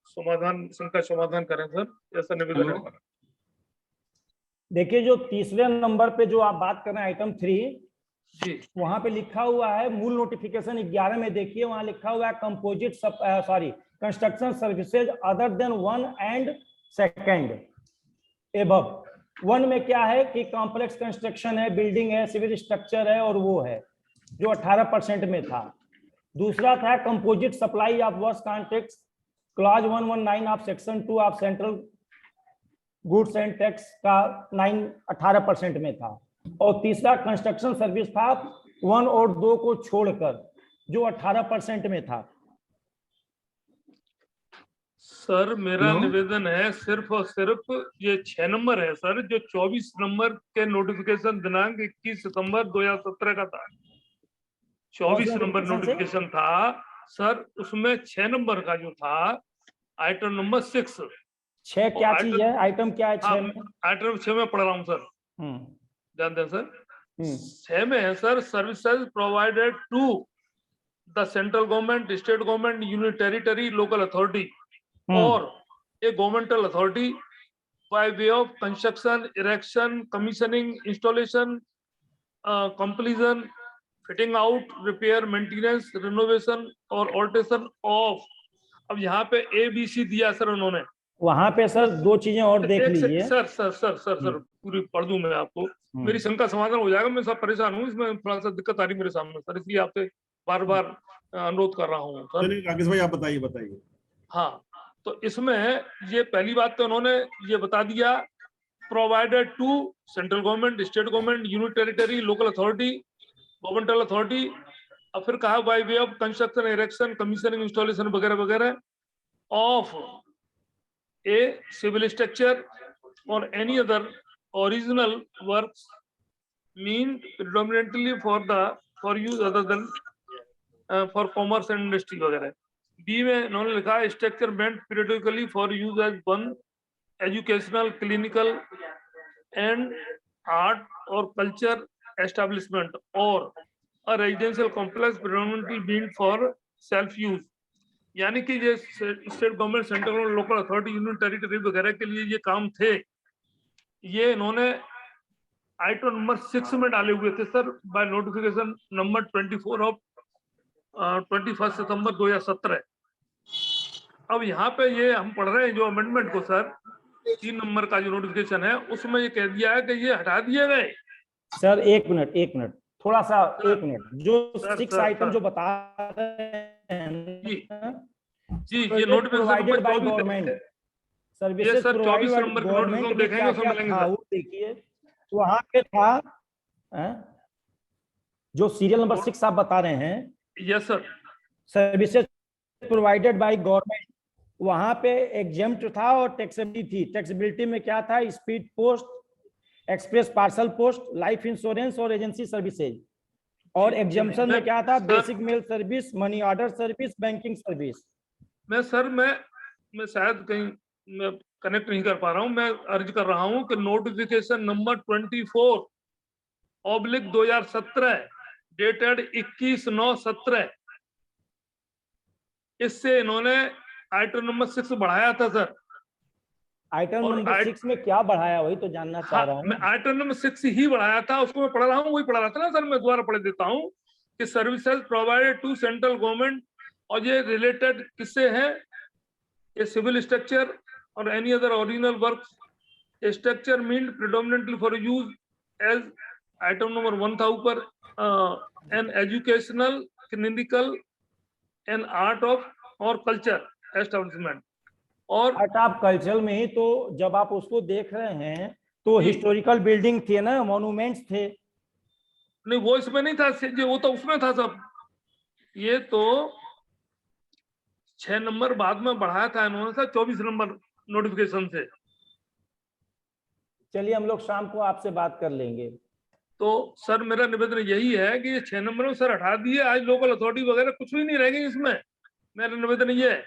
शंका समाधान करें सर, ऐसा निवेदन है हमारा। देखिए, जो तीसरे नंबर पे जो आप बात कर रहे हैं आइटम 3, जी, वहां पे लिखा हुआ है, मूल नोटिफिकेशन 11 में देखिए, वहां लिखा हुआ है composite construction services other than 1 and 2 above. 1 में क्या है कि कॉम्प्लेक्स कंस्ट्रक्शन है, बिल्डिंग है, सिविल स्ट्रक्चर है, और वो है जो 18% में था। दूसरा था composite supply of work contracts, clause 119 of section 2 of central goods and tax का 18% में था। और तीसरा कंस्ट्रक्शन सर्विस था 1 और 2 को छोड़कर, जो 18% में था। सर मेरा हेलो? निवेदन है सिर्फ और सिर्फ ये 6 नंबर है सर, जो 24 नंबर के नोटिफिकेशन दिनांक 21 सितंबर 2017 का था। 24 नंबर नोटिफिकेशन था सर, उसमें 6 नंबर का जो था आइटम नंबर 6। 6 क्या चीज है, आइटम क्या है 6 में? आइटम 6 में पढ़ रहा हूँ सर, ध्यान दें सर। 6 में है sir, services provided to the central government, state government, union territory, local authority और a governmental authority by way of construction, erection, commissioning, installation, completion, fitting out, repair, maintenance, renovation और alteration of। अब यहाँ पे ABC दिया sir उन्होंने, वहां पे sir 2 चीजें और देख लीजिए। सर पूरी पढ़ दूं मैं आपको, मेरी शंका समाधान हो जाएगा। मैं सब परेशान हूँ, इसमें थोड़ा सा दिक्कत आ रही मेरे सामने सर, इसलिए आपसे बार बार अनुरोध कर रहा हूँ सर। चलिए राकेश भाई आप बताइए। हाँ, तो इसमें ये पहली बात तो उन्होंने ये बता दिया, provided to central government, state government, union territory, local authority, governmental authority, और फिर कहा by way of construction, erection, commissioning, installation वगैरह वगैरह ऑफ ए सिविल स्ट्रक्चर और any other original works mean predominantly for use other than for commerce and industry वगैरह। B में इन्होंने लिखा structure meant periodically for use as one educational, clinical and art और culture establishment और a residential complex predominantly being for self use. यानी कि ये state government, central और लोकल अथॉरिटी, यूनियन टेरिटरी वगैरह के लिए ये काम थे, ये इन्होंने आइटम नंबर 6 में डाले हुए थे sir, by notification number 24 of 21 सितंबर 2017। अब यहाँ पे ये हम पढ़ रहे हैं जो अमेंडमेंट को सर, 3 नंबर का जो नोटिफिकेशन है उसमें ये कह दिया है कि ये हटा दिए गए। सर एक मिनट थोड़ा सा, 1 मिनट। जो 6 आइटम जो बता रहे हैं जी, ये notification by government, services sir 24 provided number government में देखेंगे क्या मिलेंगे था सर। वो देखिए, वहां पे था जो सीरियल नंबर 6 आप बता रहे हैं, yes sir, services provided by government, वहां पे एग्जेम्प्ट था और टैक्सेबिलिटी थी। टैक्सेबिलिटी में क्या था? Speed post, express parcel post, life insurance और एजेंसी सर्विसेज। और एग्जेम्पशन में क्या था? Basic mail service, money order service, banking service. मैं शायद कहीं मैं कनेक्ट नहीं कर पा रहा हूं, मैं अर्ज कर रहा हूं कि नोटिफिकेशन नंबर 24/2017 डेटेड 21/9/17, इससे इन्होंने आइटम नंबर 6 बढ़ाया था सर। आइटम नंबर 6 में क्या बढ़ाया वही तो जानना चाह रहा हूँ। मैं आइटम नंबर 6 ही बढ़ाया था, उसको मैं पढ़ रहा हूँ, वही पढ़ रहा था ना सर, मैं दोबारा पढ़ देता हूँ कि services provided to central government, और ये रिलेटेड किससे है? ये सिविल स्ट्रक्चर और any other original works, structure mean predominantly for use as item number 1 था ऊपर, an educational, clinical and art of और कल्चर एस्टेब्लिशमेंट। और आर्ट ऑफ कल्चर में ही तो जब आप उसको देख रहे हैं तो हिस्टोरिकल बिल्डिंग थे ना, मॉन्यूमेंट्स थे। नहीं, वो इसमें नहीं था, वो तो उसमें था सब। ये तो 6 नंबर बाद में बढ़ाया था इन्होंने सर 24 नंबर नोटिफिकेशन से। चलिए हम लोग शाम को आपसे बात कर लेंगे। तो सर मेरा निवेदन यही है कि ये 6 नंबर में सर हटा दिए, आज लोकल अथॉरिटी वगैरह कुछ भी नहीं रहेगी इसमें। मेरा निवेदन ये है,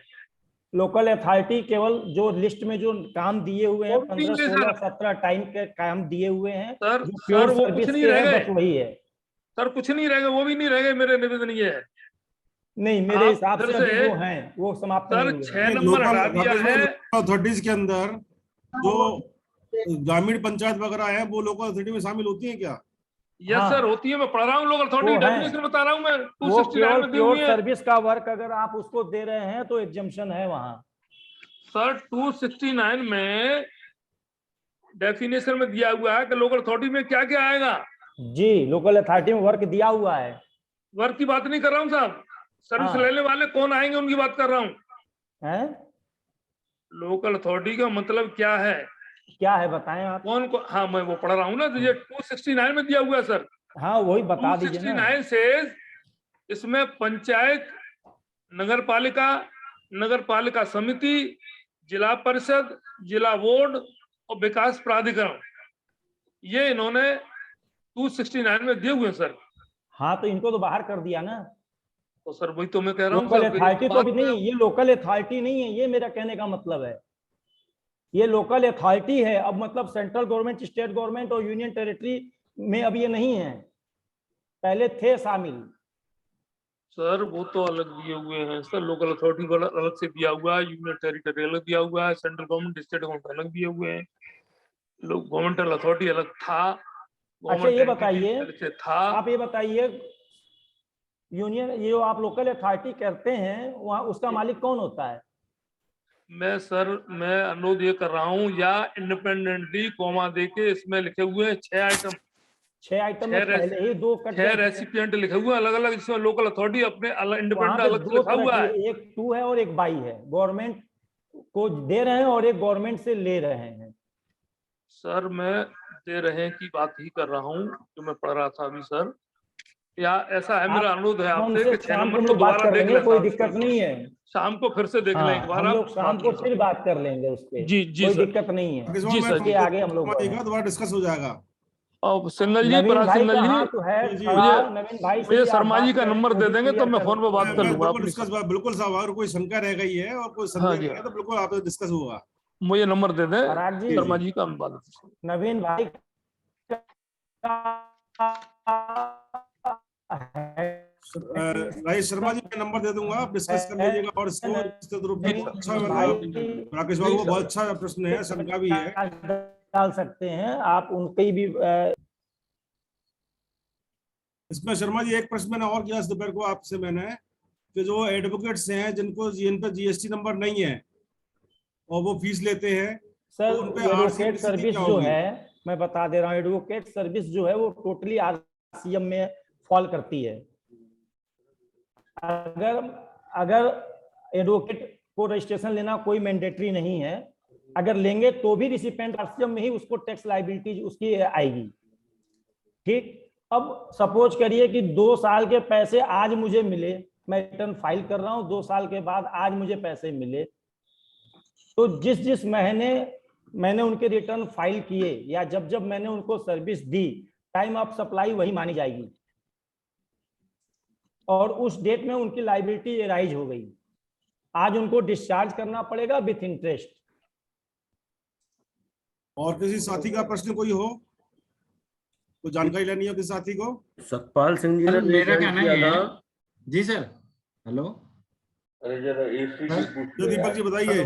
लोकल अथॉरिटी केवल जो लिस्ट में जो काम दिए हुए हैं 15, 16, 17 टाइम के काम दिए हुए हैं सर, जो प्योर वो सर्विस कुछ नहीं के रह हैं, गए बस वही है। सर, कुछ नहीं रहेगा, वो भी नहीं रहेगा। मेरे निवेदन ये है, नहीं मेरे हिसाब से फिर अभी वो हैं, वो समाप्त नहीं हुए। 6 नंबर हटा दिया है। अथॉरिटीज के अंदर जो ग्रामीण पंचायत वगैरह है वो लोकल अथॉरिटी में शामिल होती है क्या? यस सर, होती है। मैं पढ़ रहा हूँ लोकल अथॉरिटी डेफिनेशन बता रहा हूँ मैं, 269 में दी हुई है सर्विस का वर्क अगर आप उसको दे रहे हैं तो एग्जम्पशन है वहां सर। 269 में डेफिनेशन में दिया हुआ है कि लोकल अथॉरिटी में क्या क्या आएगा। जी, लोकल अथॉरिटी में वर्क दिया हुआ है। वर्क की बात नहीं कर रहा हूँ साहब, सर्विस लेने वाले कौन आएंगे उनकी बात कर रहा हूँ। लोकल अथॉरिटी का मतलब क्या है बताएं आप। कौन को? हाँ, मैं वो पढ़ रहा हूँ ना, तो ये 269 में दिया हुआ है सर। हाँ वही बता दीजिए ना। 269 से इसमें पंचायत, नगर पालिका समिति, जिला परिषद, जिला बोर्ड और विकास प्राधिकरण, ये इन्होंने 269 में दिए हुए हैं सर। हाँ तो इनको तो बाहर कर दिया ना। तो सर वही तो मैं कह रहा हूँ लोकल सर, फिर अथॉरिटी तो बाद भी में- नहीं, ये लोकल अथॉरिटी नहीं है, ये मेरा कहने का मतलब है। ये लोकल अथॉरिटी है, अब मतलब सेंट्रल गवर्नमेंट, स्टेट गवर्नमेंट और यूनियन टेरिटरी में अब ये नहीं है, पहले थे शामिल। सर वो तो अलग दिए हुए हैं सर, लोकल अथॉरिटी वाला अलग से दिया हुआ है, यूनियन टेरिटरी अलग दिया हुआ है, सेंट्रल गवर्नमेंट स्टेट गवर्नमेंट अलग दिए हुए हैं, लोग गवर्नमेंटल अथॉरिटी अलग था। अच्छा ये बताइए, से था। आप ये बताइए, यूनियन, ये जो आप लोकल अथॉरिटी करते हैं, वहाँ उसका मालिक कौन होता है? मैं अनुरोध ये कर रहा हूँ, या इंडिपेंडेंटली कॉमा देके इसमें लिखे हुए हैं 6 आइटम, 6 आइटम में पहले ही 2 कट 6 गए थे। रेसिपिएंट लिखे हुए हैं अलग अलग, जिसमें लोकल अथॉरिटी अपने वहाँ इंडिपेंडेंट पे अलग से 2 लिखा तरह हुआ है। की, एक 2 है और एक बाई है, गवर्नमेंट को दे रहे हैं और एक गवर्नमेंट से ले रहे हैं। सर मैं दे रहे की बात ही कर रहा हूँ, जो मैं पढ़ रहा था अभी सर। या ऐसा है, मेरा अनुरोध है आपसे हमसे कि 6 शाम को नंबर हम को लोग बात दोबारा कर देख लेंगे, लें कोई साहब। दिक्कत नहीं है। शाम को फिर से देख लें एक हाँ, बार हम आप। लोग शाम को फिर बात कर लेंगे उस पे। जी जी कोई सर। दिक्कत नहीं है, राकेश जी बाबू, सर, मैं इसके आगे हम लोग बढ़ें। दोबारा डिस्कस हो जाएगा। और सिंगल जी, नवीन पराग भाई सिंगल का जी, हाथ है जी, खड़ा, नवीन भाई से मुझे भी आप शर्मा जी बात का करें, नंबर वो दे भी देंगे तो क्लियर मैं कर फोन पे बात कर मैं लूंगा बिल्कुल अपनी। डिस्कस, बिल्कुल साहब, अगर कोई शंका रह गई है और कोई हाँ संदेह जी, है तो बिल्कुल आप डिस्कस होगा। मुझे नंबर दे दें पराग जी, शर्मा जी का, हम बात। नवीन भाई राजेश शर्मा जी का नंबर दे दूंगा, आप डिस्कस कर लीजिएगा। और इसको निश्चित रूप से बहुत अच्छा, राकेश बाबू बहुत अच्छा प्रश्न है, शंका भी है। डाल सकते हैं आप उनकी भी। इसमें शर्मा जी एक प्रश्न मैंने और किया दोपहर को आपसे, मैंने कि जो एडवोकेट्स हैं जिन पर जीएसटी नंबर नहीं है और वो फीस लेते हैं, तो उन पे सर आरसीएम एडवोकेट की स्थिति सर्विस क्या जो होगी? है, मैं बता दे रहा हूँ, एडवोकेट सर्विस जो है वो टोटली आरसीएम में फॉल करती है। अगर एडवोकेट को रजिस्ट्रेशन लेना कोई मैंडेटरी नहीं है, अगर लेंगे तो भी रिसिपेंट आरसीएम में ही उसको टैक्स लायबिलिटी उसकी आएगी। ठीक, अब सपोज करिए कि 2 साल के पैसे आज मुझे मिले, मैं रिटर्न फाइल कर रहा हूं, 2 साल के बाद आज मुझे पैसे मिले, तो जिस जिस महीने मैंने उनके रिटर्न फाइल किए या जब जब मैंने उनको service the, time of supply वही मानी जाएगी और उस डेट में उनकी लायबिलिटी एराइज हो गई। आज उनको डिस्चार्ज करना पड़ेगा विथ इंटरेस्ट। और किसी साथी का प्रश्न कोई हो, कोई जानकारी लेनी हो किसी साथी को? सतपाल सिंह जी ने मेरा raise कहना किया ये है, था। जी सर, हेलो, अरे जरा एसी हाँ? से पूछ जो लो दीपक यार। जी बताइए।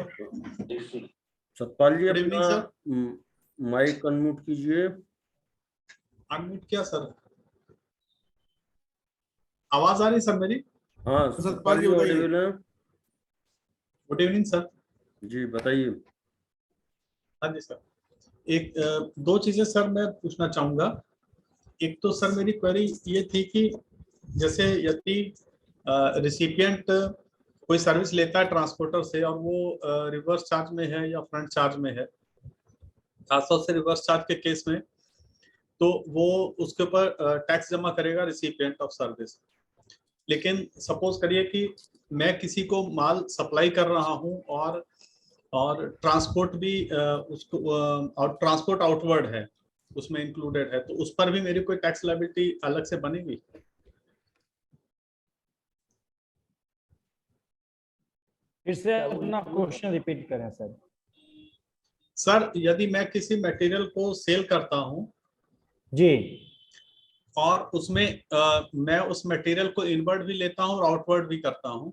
सतपाल जी Good evening, अपना माइक अनम्यूट कीजिए। अनम्यूट किया सर? आवाज आ रही सर मेरी? हाँ सतपाल जी बताइए। ऑडिबल है। Good evening sir. जी बताइए। हाँ जी सर, एक 2 चीजें सर मैं पूछना चाहूंगा। एक तो सर मेरी क्वेरी ये थी कि जैसे यदि रिसिपिएंट कोई सर्विस लेता है ट्रांसपोर्टर से और वो रिवर्स चार्ज में है या फ्रंट चार्ज में है, खासतौर से रिवर्स चार्ज के केस में, तो वो उसके ऊपर टैक्स जमा करेगा रिसिपिएंट ऑफ सर्विस। लेकिन सपोज करिए कि मैं किसी को माल सप्लाई कर रहा हूं और ट्रांसपोर्ट भी उसको और ट्रांसपोर्ट आउटवर्ड है उसमें इंक्लूडेड है, तो उस पर भी मेरी कोई टैक्स लायबिलिटी अलग से बनेगी? फिर से अपना क्वेश्चन रिपीट करें सर। सर यदि मैं किसी मटेरियल को सेल करता हूं जी, और उसमें मैं उस मटेरियल को इनवर्ड भी लेता हूं और आउटवर्ड भी करता हूं,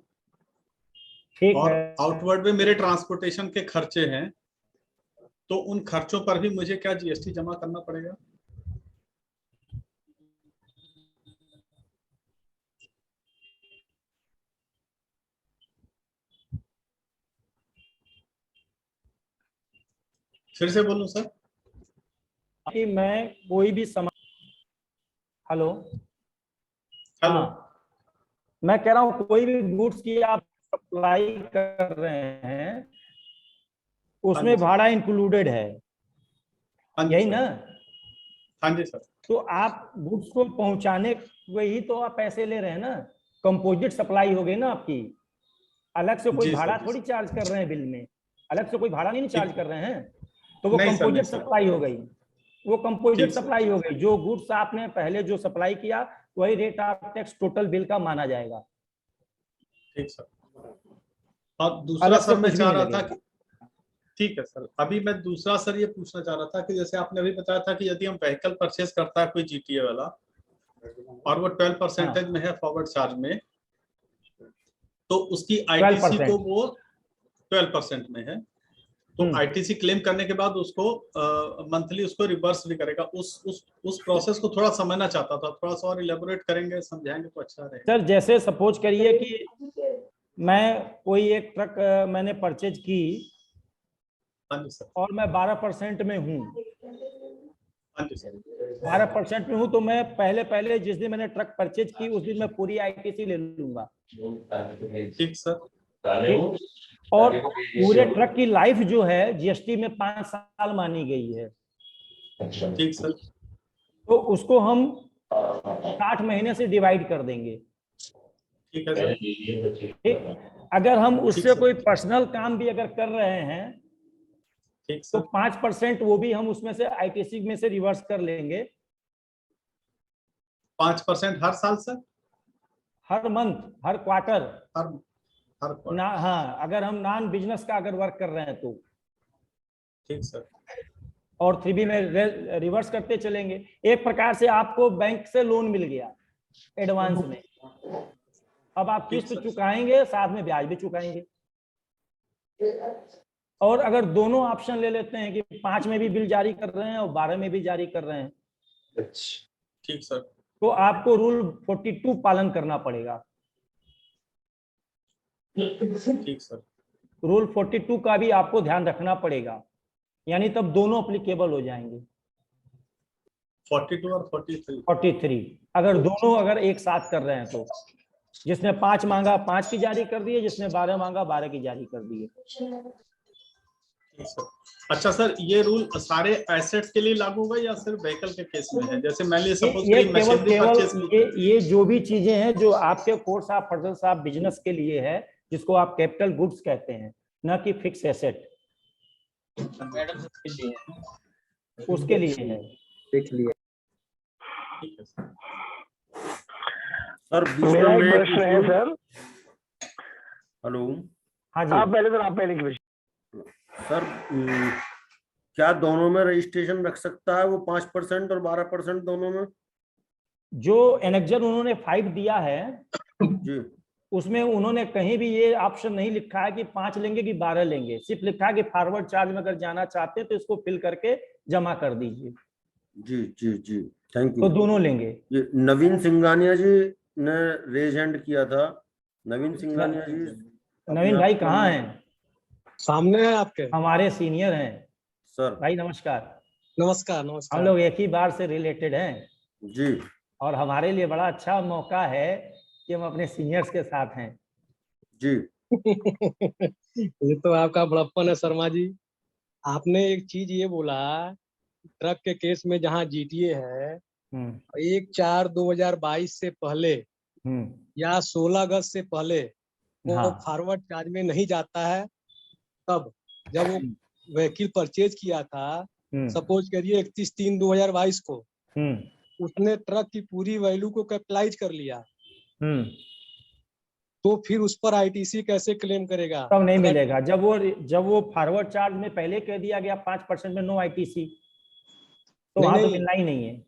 ठीक और है, आउटवर्ड में मेरे ट्रांसपोर्टेशन के खर्चे हैं, तो उन खर्चों पर भी मुझे क्या जीएसटी जमा करना पड़ेगा? फिर से बोलूं सर? कि मैं कोई भी सामान, हेलो, हेलो, हाँ, मैं कह रहा हूँ कोई भी गुड्स की आप सप्लाई कर रहे हैं उसमें भाड़ा इंक्लूडेड है, हाँ जी यही सर। ना? हाँ जी सर। तो आप गुड्स को पहुंचाने वही तो आप पैसे ले रहे हैं ना, कंपोजिट सप्लाई हो गई ना आपकी, अलग से कोई जी सर, भाड़ा जी थोड़ी सर। चार्ज कर रहे हैं बिल में। अलग से कोई भाड़ा नहीं चार्ज कर रहे हैं, तो वो नहीं सर, कंपोजिट नहीं सर। सप्लाई हो गई, वो कंपोजिट ठीक सर। सप्लाई हो गई। जो गुड्स आपने पहले जो सप्लाई किया वही rate of tax total bill का माना जाएगा। ठीक सर। और दूसरा अलग से सर मैं कुछ भी चाह नहीं रहा था लगेगा। कि ठीक है सर, अभी मैं दूसरा सर ये पूछना चाह रहा था कि जैसे आपने अभी बताया था कि यदि हम व्हीकल परचेज करता है कोई जीटीए वाला और वो 12% में है फॉरवर्ड चार्ज में, तो उसकी आईटीसी को वो 12% में है, तो आईटीसी क्लेम करने के बाद उसको मंथली उसको रिवर्स भी करेगा। उस प्रोसेस को थोड़ा समझना चाहता था, थोड़ा सा और इलेबोरेट करेंगे, समझाएंगे तो अच्छा रहेगा। सर जैसे सपोज करिए कि मैं कोई एक ट्रक मैंने परचेज की हाँ जी सर। और मैं 12% में हूँ, हाँ जी सर। 12% में हूँ, तो मैं पहले जिस दिन मैंने ट्रक परचेज की उस दिन मैं पूरी आईटीसी ले लूंगा। ठीक सर। और पूरे ट्रक की लाइफ जो है जीएसटी में 5 साल मानी गई है, ठीक सर। तो उसको हम 60 महीने से डिवाइड कर देंगे। ठीक है सर। ठीक, अगर हम उससे कोई पर्सनल काम भी अगर कर रहे हैं ठीक तो सर। 5% वो भी हम उसमें से आईटीसी में से रिवर्स कर लेंगे। 5% हर साल सर? हर मंथ, हर क्वार्टर, हर क्वार्टर। ना, हाँ, अगर हम नॉन बिजनेस का अगर वर्क कर रहे हैं तो। ठीक सर। और 3B में रिवर्स करते चलेंगे। एक प्रकार से आपको बैंक से लोन मिल गया एडवांस में, अब आप किस्त चुकाएंगे साथ में ब्याज भी चुकाएंगे। और अगर दोनों ऑप्शन ले लेते हैं कि 5 में भी बिल जारी कर रहे हैं और 12 में भी जारी कर रहे हैं, ठीक सर। तो आपको रूल 42 पालन करना पड़ेगा। ठीक सर। रूल 42 का भी आपको ध्यान रखना पड़ेगा, यानी तब दोनों अप्लीकेबल हो जाएंगे। 42 और 43। 43 अगर दोनों अगर एक साथ कर रहे हैं तो, जिसने 5 मांगा 5 की जारी कर दी है, जिसने 12 मांगा 12 की जारी कर दी है। अच्छा सर, ये रूल सारे एसेट्स के लिए लागू होगा या सिर्फ व्हीकल के केस में है? जैसे मान लीजिए सपोज ये करिए केवल मशीनरी परचेज ये जो भी चीजें हैं जो आपके course of purpose of business के लिए है, जिसको आप कैपिटल गुड्स कहते हैं, न कि फिक्स एसेट, उसके लिए है। देख लिया। ठीक है सर। सर बीच मेरा में एक मैं प्रश्न है सर। हेलो। हाँ जी, आप पहले की प्रश्न। सर क्या दोनों में रजिस्ट्रेशन रख सकता है वो 5% और 12% दोनों में? जो एनेक्जर उन्होंने 5 दिया है जी उसमें उन्होंने कहीं भी ये ऑप्शन नहीं लिखा है कि 5 लेंगे कि 12 लेंगे, सिर्फ लिखा है कि फॉरवर्ड चार्ज में अगर जाना चाहते हैं तो इसको फिल करके जमा कर दीजिए। जी जी जी, थैंक यू। तो दोनों लेंगे। ये नवीन सिंघानिया जी ने रेज हैंड किया था। नवीन सिंघानिया जी, नवीन भाई कहाँ हैं? सामने है आपके। हमारे सीनियर हैं सर। भाई, नमस्कार। नमस्कार हम नमस्कार। लोग एक ही बार से रिलेटेड हैं जी और हमारे लिए बड़ा अच्छा मौका है कि हम अपने सीनियर्स के साथ हैं। जी। ये तो आपका बड़प्पन है शर्मा जी। आपने एक चीज ये बोला, ट्रक के केस में जहाँ जीटीए है 1/4/2022 से पहले या 16 अगस्त से पहले वो हाँ। फॉरवर्ड चार्ज में नहीं जाता है। तब जब वो व्हीकल परचेज किया था, सपोज करिए 31/3/2022 को, उसने ट्रक की पूरी वैल्यू को कैपिटलाइज कर लिया, तो फिर उस पर आईटीसी कैसे क्लेम करेगा? तब नहीं मिलेगा। जब वो फॉरवर्ड चार्ज में पहले कह दिया गया 5% में नो आईटीसी, तो वहां तो मिलना ही नहीं है।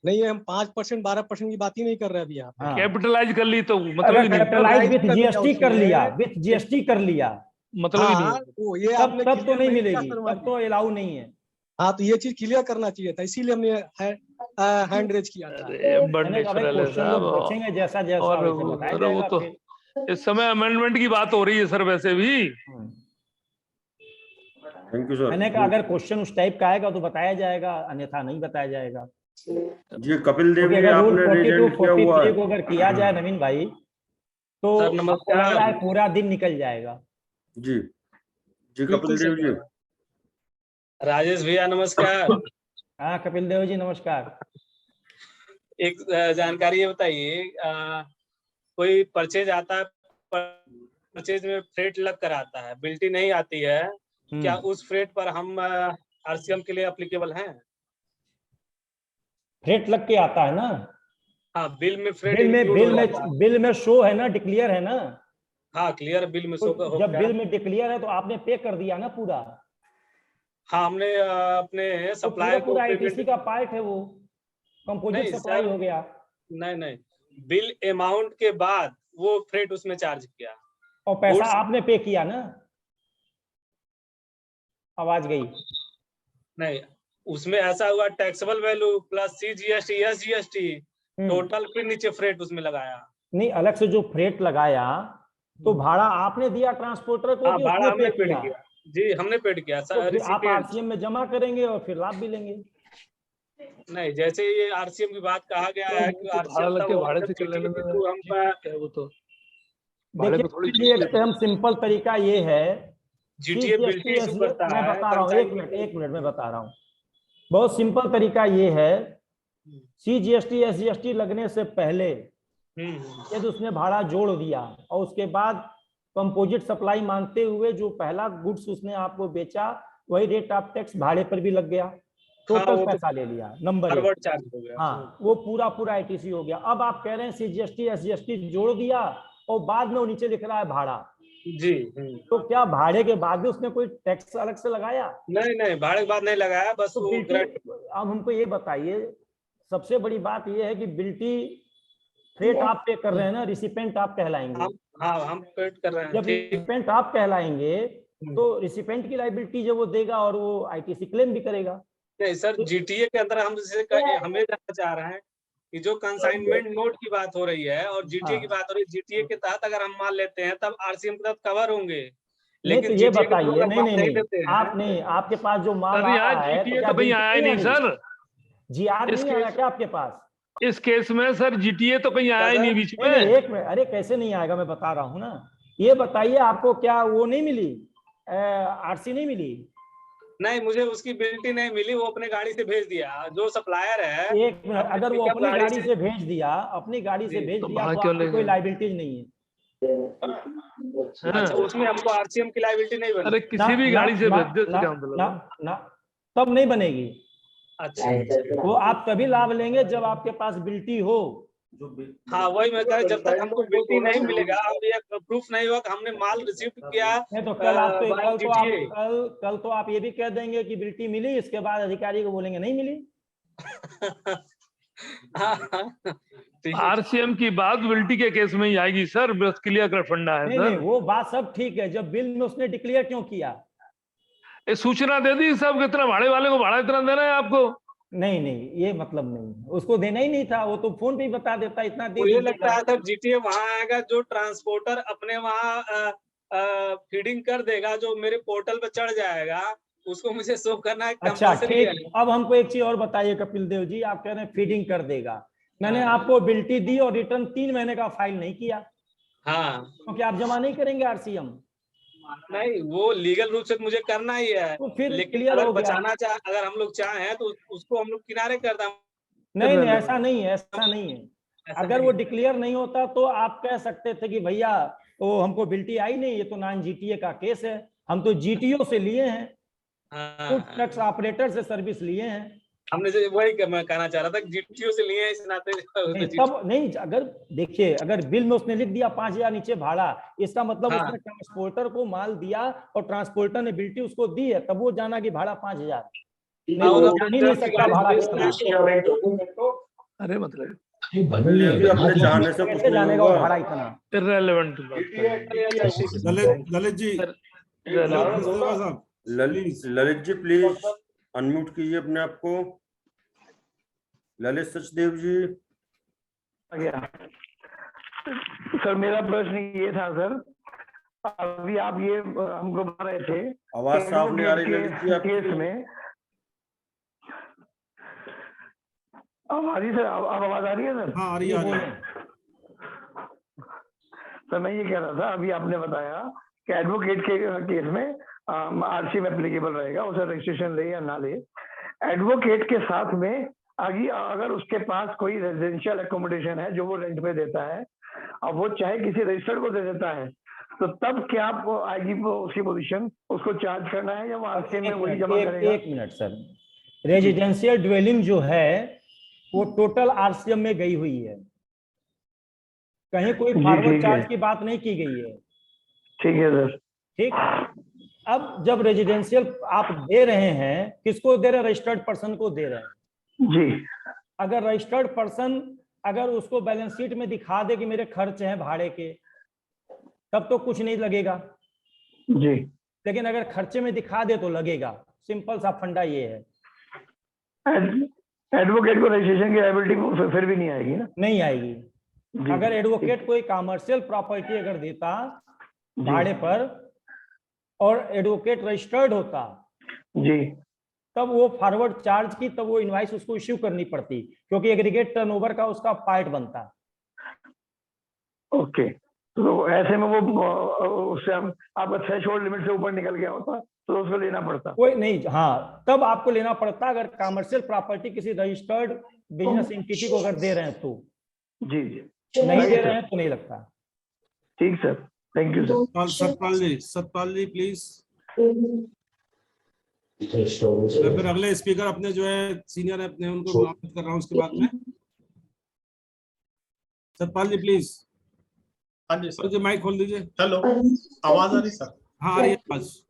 नहीं, हम 5% 12% की बात ही नहीं कर रहे अभी यहाँ पे। कैपिटलाइज कर ली तो मतलब अगर ही नहीं, कैपिटलाइज विथ जीएसटी कर लिया, विथ जीएसटी कर लिया, मतलब ही नहीं। तो ये तब आपने तो नहीं मिलेगी, तब तो अलाउ नहीं है। हाँ, तो ये चीज क्लियर करना चाहिए था, इसीलिए हमने हैंड रेज किया था। क्वेश्चन वो पूछेंगे जैसा जैसा और वैसे बताया वो जाएगा तो फिर। इस समय अमेंडमेंट की बात हो रही है सर वैसे भी। Thank you sir. मैंने कहा अगर क्वेश्चन उस टाइप का आएगा तो बताया जाएगा, अन्यथा नहीं बताया जाएगा। जी कपिल देव जी, अगर रूल आपने 42 किया हुआ है। 43 को अगर किया जाए नवीन भाई, तो हमको लग रहा है पूरा दिन निकल जाएगा। जी जी कपिल देव जी। राजेश भैया नमस्कार। हाँ कपिल देव जी नमस्कार। एक जानकारी ये बताइए, कोई परचेज आता है, परचेज में फ्रेट लग कर आता है, बिल्टी नहीं आती है, क्या उस फ्रेट पर हम आरसीएम के लिए एप्लीकेबल हैं? फ्रेट लग के आता है ना, हाँ, बिल में फ्रेट इंक्लूड हो जाता है। बिल में शो है ना, डिक्लेयर है ना। हाँ, क्लियर बिल में तो शो हो जब गया। बिल में डिक्लेयर है तो आपने पे कर दिया ना पूरा। हाँ, हमने अपने तो सप्लायर को पूरा पेमेंट। आईटीसी का पार्ट है वो, कंपोजिट नहीं सप्लाई सर, हो गया। नहीं, बिल अमाउंट के बाद वो फ्रेट उसमें चार्ज किया। और पैसा Goods- आपने पे किया ना। आवाज गई। नहीं, उसमें ऐसा हुआ taxable value plus CGST SGST total, फिर नीचे फ्रेट उसमें लगाया। नहीं, अलग से जो फ्रेट लगाया तो भाड़ा आपने दिया ट्रांसपोर्टर को हाँ, कि भाड़ा उसने हमने पे पेड किया? किया। जी, हमने पेड किया तो सर। फिर आप recipient। आरसीएम में जमा करेंगे और फिर लाभ भी लेंगे। नहीं, जैसे ये आरसीएम की बात कहा गया है कि भाड़ा लग के भाड़े से कर लेने में हम क्या है वो तो भाड़े देखिए, पे थोड़ी इसके लिए एक एकदम सिंपल तरीका ये है, जीटीए बिल्टी इशू करता मैं है। बता रहा हूँ, एक मिनट में बता रहा हूँ। बहुत सिंपल तरीका ये है, CGST SGST लगने से पहले यदि उसने भाड़ा जोड़ दिया और उसके बाद कंपोजिट सप्लाई मानते हुए जो पहला गुड्स उसने आपको बेचा वही रेट ऑफ टैक्स भाड़े पर भी लग गया, टोटल वो तो पैसा ले लिया, नंबर फॉरवर्ड एक। चार्ज हो गया। हाँ, वो पूरा आईटीसी हो गया। अब आप कह रहे हैं CGST SGST जोड़ दिया और बाद में वो नीचे लिख रहा है भाड़ा। जी। तो क्या भाड़े के बाद भी उसने कोई टैक्स अलग से लगाया? नहीं, भाड़े के बाद नहीं लगाया, बस तो वो अब हमको ये बताइए, सबसे बड़ी बात ये है कि बिल्टी फ्रेट आप पे कर रहे हैं ना, रिसिपेंट आप कहलाएंगे। हम पेड कर रहे हैं। जब रिसिपेंट आप कहलाएंगे तो रिसिपेंट की लायबिलिटी जो वो देगा और वो आईटीसी क्लेम भी करेगा। नहीं सर, जीटीए के अंदर हम हमें जानना चाह रहे हैं कि जो कंसाइनमेंट नोट की बात हो रही है और जीटीए की बात हो रही है, जीटीए के तहत अगर हम मान लेते हैं तब आरसीएम के तहत कवर होंगे। नहीं तो ये बताइए, नहीं आप नहीं, आपके पास जो माल आ रहा है तो क्या कहीं आया ही नहीं सर? जीआर नहीं आया क्या आपके पास इस केस में? सर जीटीए तो कहीं आया ही नहीं बीच में। एक मिनट, अरे कैसे नहीं आएगा, मैं बता रहा हूँ ना। ये बताइए, आपको क्या वो नहीं मिली, आरसी नहीं मिली? नहीं, मुझे उसकी बिल्टी नहीं मिली, वो अपने गाड़ी से भेज दिया जो सप्लायर है। एक मिनट, अगर वो अपनी गाड़ी से भेज दिया, अपनी गाड़ी से भेज दिया तो आपको कोई लायबिलिटीज नहीं है। अच्छा, उसमें हमको आरसीएम की लायबिलिटी नहीं बनी? अरे किसी भी गाड़ी से भेज दे तो क्या मतलब? तब नहीं बनेगी। अच्छा, वो आप तभी लाभ लेंगे जब आपके पास बिल्टी हो। हाँ, वही मैं कह रहा, जब तक हमको बिल्टी नहीं मिलेगा, अब ये प्रूफ नहीं हुआ कि हमने माल रिसीव किया। नहीं तो कल तो आप ये भी कह देंगे कि बिल्टी मिली, इसके बाद अधिकारी को बोलेंगे नहीं मिली। आरसीएम की बात बिल्टी के केस में ही आएगी सर, बस क्लियर कर फंडा है। नहीं, वो बात सब ठीक है, जब बिल में उसने डिक्लेयर क्यों किया? सूचना दे दी सब, कितना भाड़े वाले को भाड़ा इतना देना है आपको? नहीं, ये मतलब नहीं, उसको देना ही नहीं था, वो तो फोन पे ही बता देता इतना दे। मुझे लगता है सर जीटीए वहां आएगा जो ट्रांसपोर्टर अपने वहां फीडिंग कर देगा, जो मेरे पोर्टल पे चढ़ जाएगा, उसको मुझे शो करना है। अच्छा ठीक, अब हमको एक चीज और बताइए कपिल देव जी, आप कह रहे हैं फीडिंग कर देगा, मैंने आपको बिल्टी दी और रिटर्न 3 महीने का फाइल नहीं किया। हाँ, क्योंकि आप जमा नहीं करेंगे आरसीएम। नहीं, वो लीगल रूप से मुझे करना ही है, तो फिर लेकिन अगर बचाना चाहे, अगर हम लोग चाहें तो उसको हम लोग किनारे कर दें। नहीं, ऐसा नहीं है, अगर वो डिक्लेयर नहीं होता तो आप कह सकते थे कि भैया तो हमको बिल्टी आई नहीं, ये तो नॉन जीटीए का केस है, हम तो जीटीओ से लिए हैं, फूड ट्रक्स ऑपरेटर से सर्विस लिए हैं। हमने वही मैं कहना चाह रहा था, जीटीओ से लिए इस नाते। तब नहीं, अगर देखिए, अगर बिल में उसने लिख दिया 5000 नीचे भाड़ा, इसका मतलब उसने ट्रांसपोर्टर को माल दिया और ट्रांसपोर्टर ने बिल्टी उसको दी है, तब वो जाना कि भाड़ा 5000, नहीं नहीं सकता भाड़ा इतना। अरे मतलब अपने जाने से कैसे जानेगा वो भाड़ा इतना? Irrelevant. Lalit ji please unmute कीजिए अपने आप को। ललित सचदेव जी। सर मेरा प्रश्न ये था सर, अभी आप ये हमको बता रहे थे, आवाज साफ नहीं आ रही ललित जी आपकी। केस में सर, अब आवाज आ रही है सर? हाँ, आ रही है। सर मैं ये कह रहा था, अभी आपने बताया कि एडवोकेट के केस में आरसीएम एप्लीकेबल रहेगा, उसे रजिस्ट्रेशन ले या ना ले। एडवोकेट के साथ में आगे अगर उसके पास कोई रेजिडेंशियल एकोमोडेशन है जो वो रेंट पे देता है, अब वो चाहे किसी रजिस्टर्ड को दे देता है, तो तब क्या आएगी उसकी पोजीशन, उसको चार्ज करना है या वो आरसीएम में वही जमा करेगा? एक मिनट सर, रेजिडेंशियल ड्वेलिंग जो है वो टोटल आरसीएम में गई हुई है, कहीं कोई फॉरवर्ड चार्ज की बात नहीं की गई है। ठीक है सर। ठीक, अब जब रेजिडेंशियल आप दे रहे हैं, किसको दे रहे हैं? रजिस्टर्ड पर्सन को दे रहे हैं जी। अगर रजिस्टर्ड पर्सन अगर उसको बैलेंस शीट में दिखा दे कि मेरे खर्च हैं भाड़े के, तब तो कुछ नहीं लगेगा जी, लेकिन अगर खर्चे में दिखा दे तो लगेगा। सिंपल सा फंडा ये है। एडवोकेट को रजिस्ट्रेशन की लायबिलिटी फिर भी नहीं आएगी ना? नहीं आएगी। अगर एडवोकेट कोई कमर्शियल प्रॉपर्टी अगर देता भाड़े पर और एडवोकेट रजिस्टर्ड होता जी, तब वो फॉरवर्ड चार्ज की तब वो इनवाइस उसको इश्यू करनी पड़ती, क्योंकि एग्रीगेट टर्नओवर का उसका पार्ट बनता। ओके, तो ऐसे में वो उससे आपका थ्रेशोल्ड लिमिट से ऊपर निकल गया होता तो उसको लेना पड़ता? कोई नहीं, हाँ तब आपको लेना पड़ता अगर कमर्शियल प्रॉपर्टी किसी रजिस्टर्ड बिजनेस एंटिटी को अगर दे रहे हैं तो। जी जी, नहीं दे रहे हैं तो नहीं लगता। ठीक sir, thank you sir. Satpal ji please. मैं फिर अगले स्पीकर अपने जो है सीनियर अपने उनको नामित कर रहा हूँ उसके बाद में। सतपाल जी प्लीज। हाँ जी सर, माइक खोल दीजिए। हेलो, आवाज आ रही सर? हाँ आ रही है आवाज सर।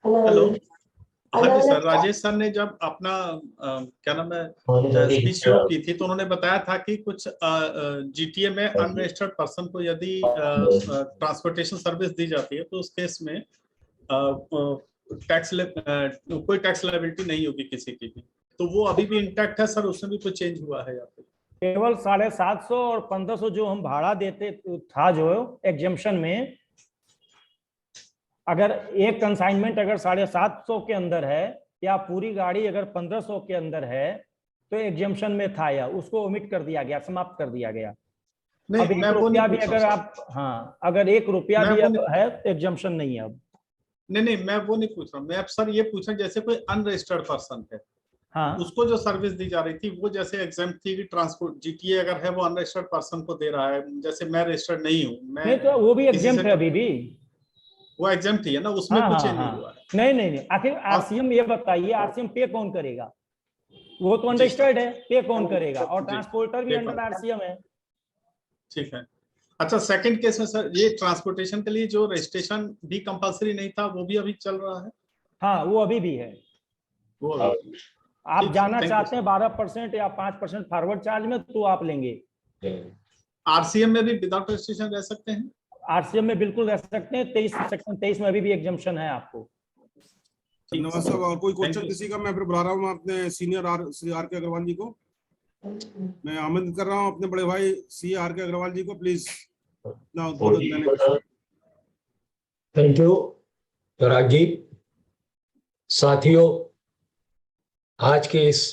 हेलो, हाँ जी सर, राजेश सर ने जब अपना क्या नाम है स्पीच शुरू की थी तो उन्होंने बताया था कि कुछ जीटीए में अनरजिस्टर्ड पर्सन को यदि ट्रांसपोर्टेशन सर्विस दी जाती है तो उस केस में कोई टैक्स लायबिलिटी नहीं होगी किसी की भी, तो वो अभी भी इंटैक्ट है सर? उसमें भी कुछ चेंज हुआ है या फिर केवल 750 और 1500 जो हम भाड़ा देते था जो एग्जम्पशन में, अगर एक कंसाइनमेंट अगर 750 के अंदर है या पूरी गाड़ी अगर 1500 के अंदर है तो एग्जम्पशन में था या उसको ओमिट कर दिया गया, समाप्त कर दिया गया। अब 1 रुपया भी अगर आप, हाँ अगर 1 रुपया भी अब है तो एग्जम्पशन नहीं है अब। नहीं, मैं वो नहीं पूछ रहा हूँ, मैं अब सर ये पूछ रहा हूँ जैसे कोई अनरजिस्टर्ड पर्सन है, हाँ, उसको जो सर्विस दी जा रही थी वो जैसे एग्जाम्प्ट थी कि ट्रांसपोर्ट जीटीए अगर है वो अनरजिस्टर्ड पर्सन को दे रहा है, जैसे मैं रजिस्टर्ड नहीं हूँ, मैं तो वो भी एग्जाम्प्ट है अभी भी, वो एग्जाम्प्ट ही है ना, उसमें कुछ चेंज नहीं हुआ है? नहीं। आखिर आरसीएम ये बताइए, आरसीएम पे कौन करेगा? वो तो अनरजिस्टर्ड है, पे कौन करेगा? और ट्रांसपोर्टर भी अंडर आरसीएम है। ठीक है। अच्छा, सेकंड केस में सर ये ट्रांसपोर्टेशन के लिए जो रजिस्ट्रेशन भी कंपलसरी नहीं था वो भी अभी चल रहा है? हाँ वो अभी भी है। वो आप जाना चाहते हैं 12% या 5% फॉरवर्ड चार्ज में तो आप लेंगे। आरसीएम में भी विदाउट रजिस्ट्रेशन रह सकते हैं? आरसीएम में बिल्कुल रह सकते हैं। 23 सेक्शन 23 में अभी भी एग्जम्पशन है आपको। धन्यवाद साहब। और कोई क्वेश्चन किसी का? मैं फिर बुला रहा हूँ अपने सीनियर श्री आर के अग्रवाल जी को। मैं आमंत्रित कर रहा हूँ अपने बड़े भाई सी आर के अग्रवाल जी को, प्लीज। थैंक यू पराग जी। साथियों, आज के इस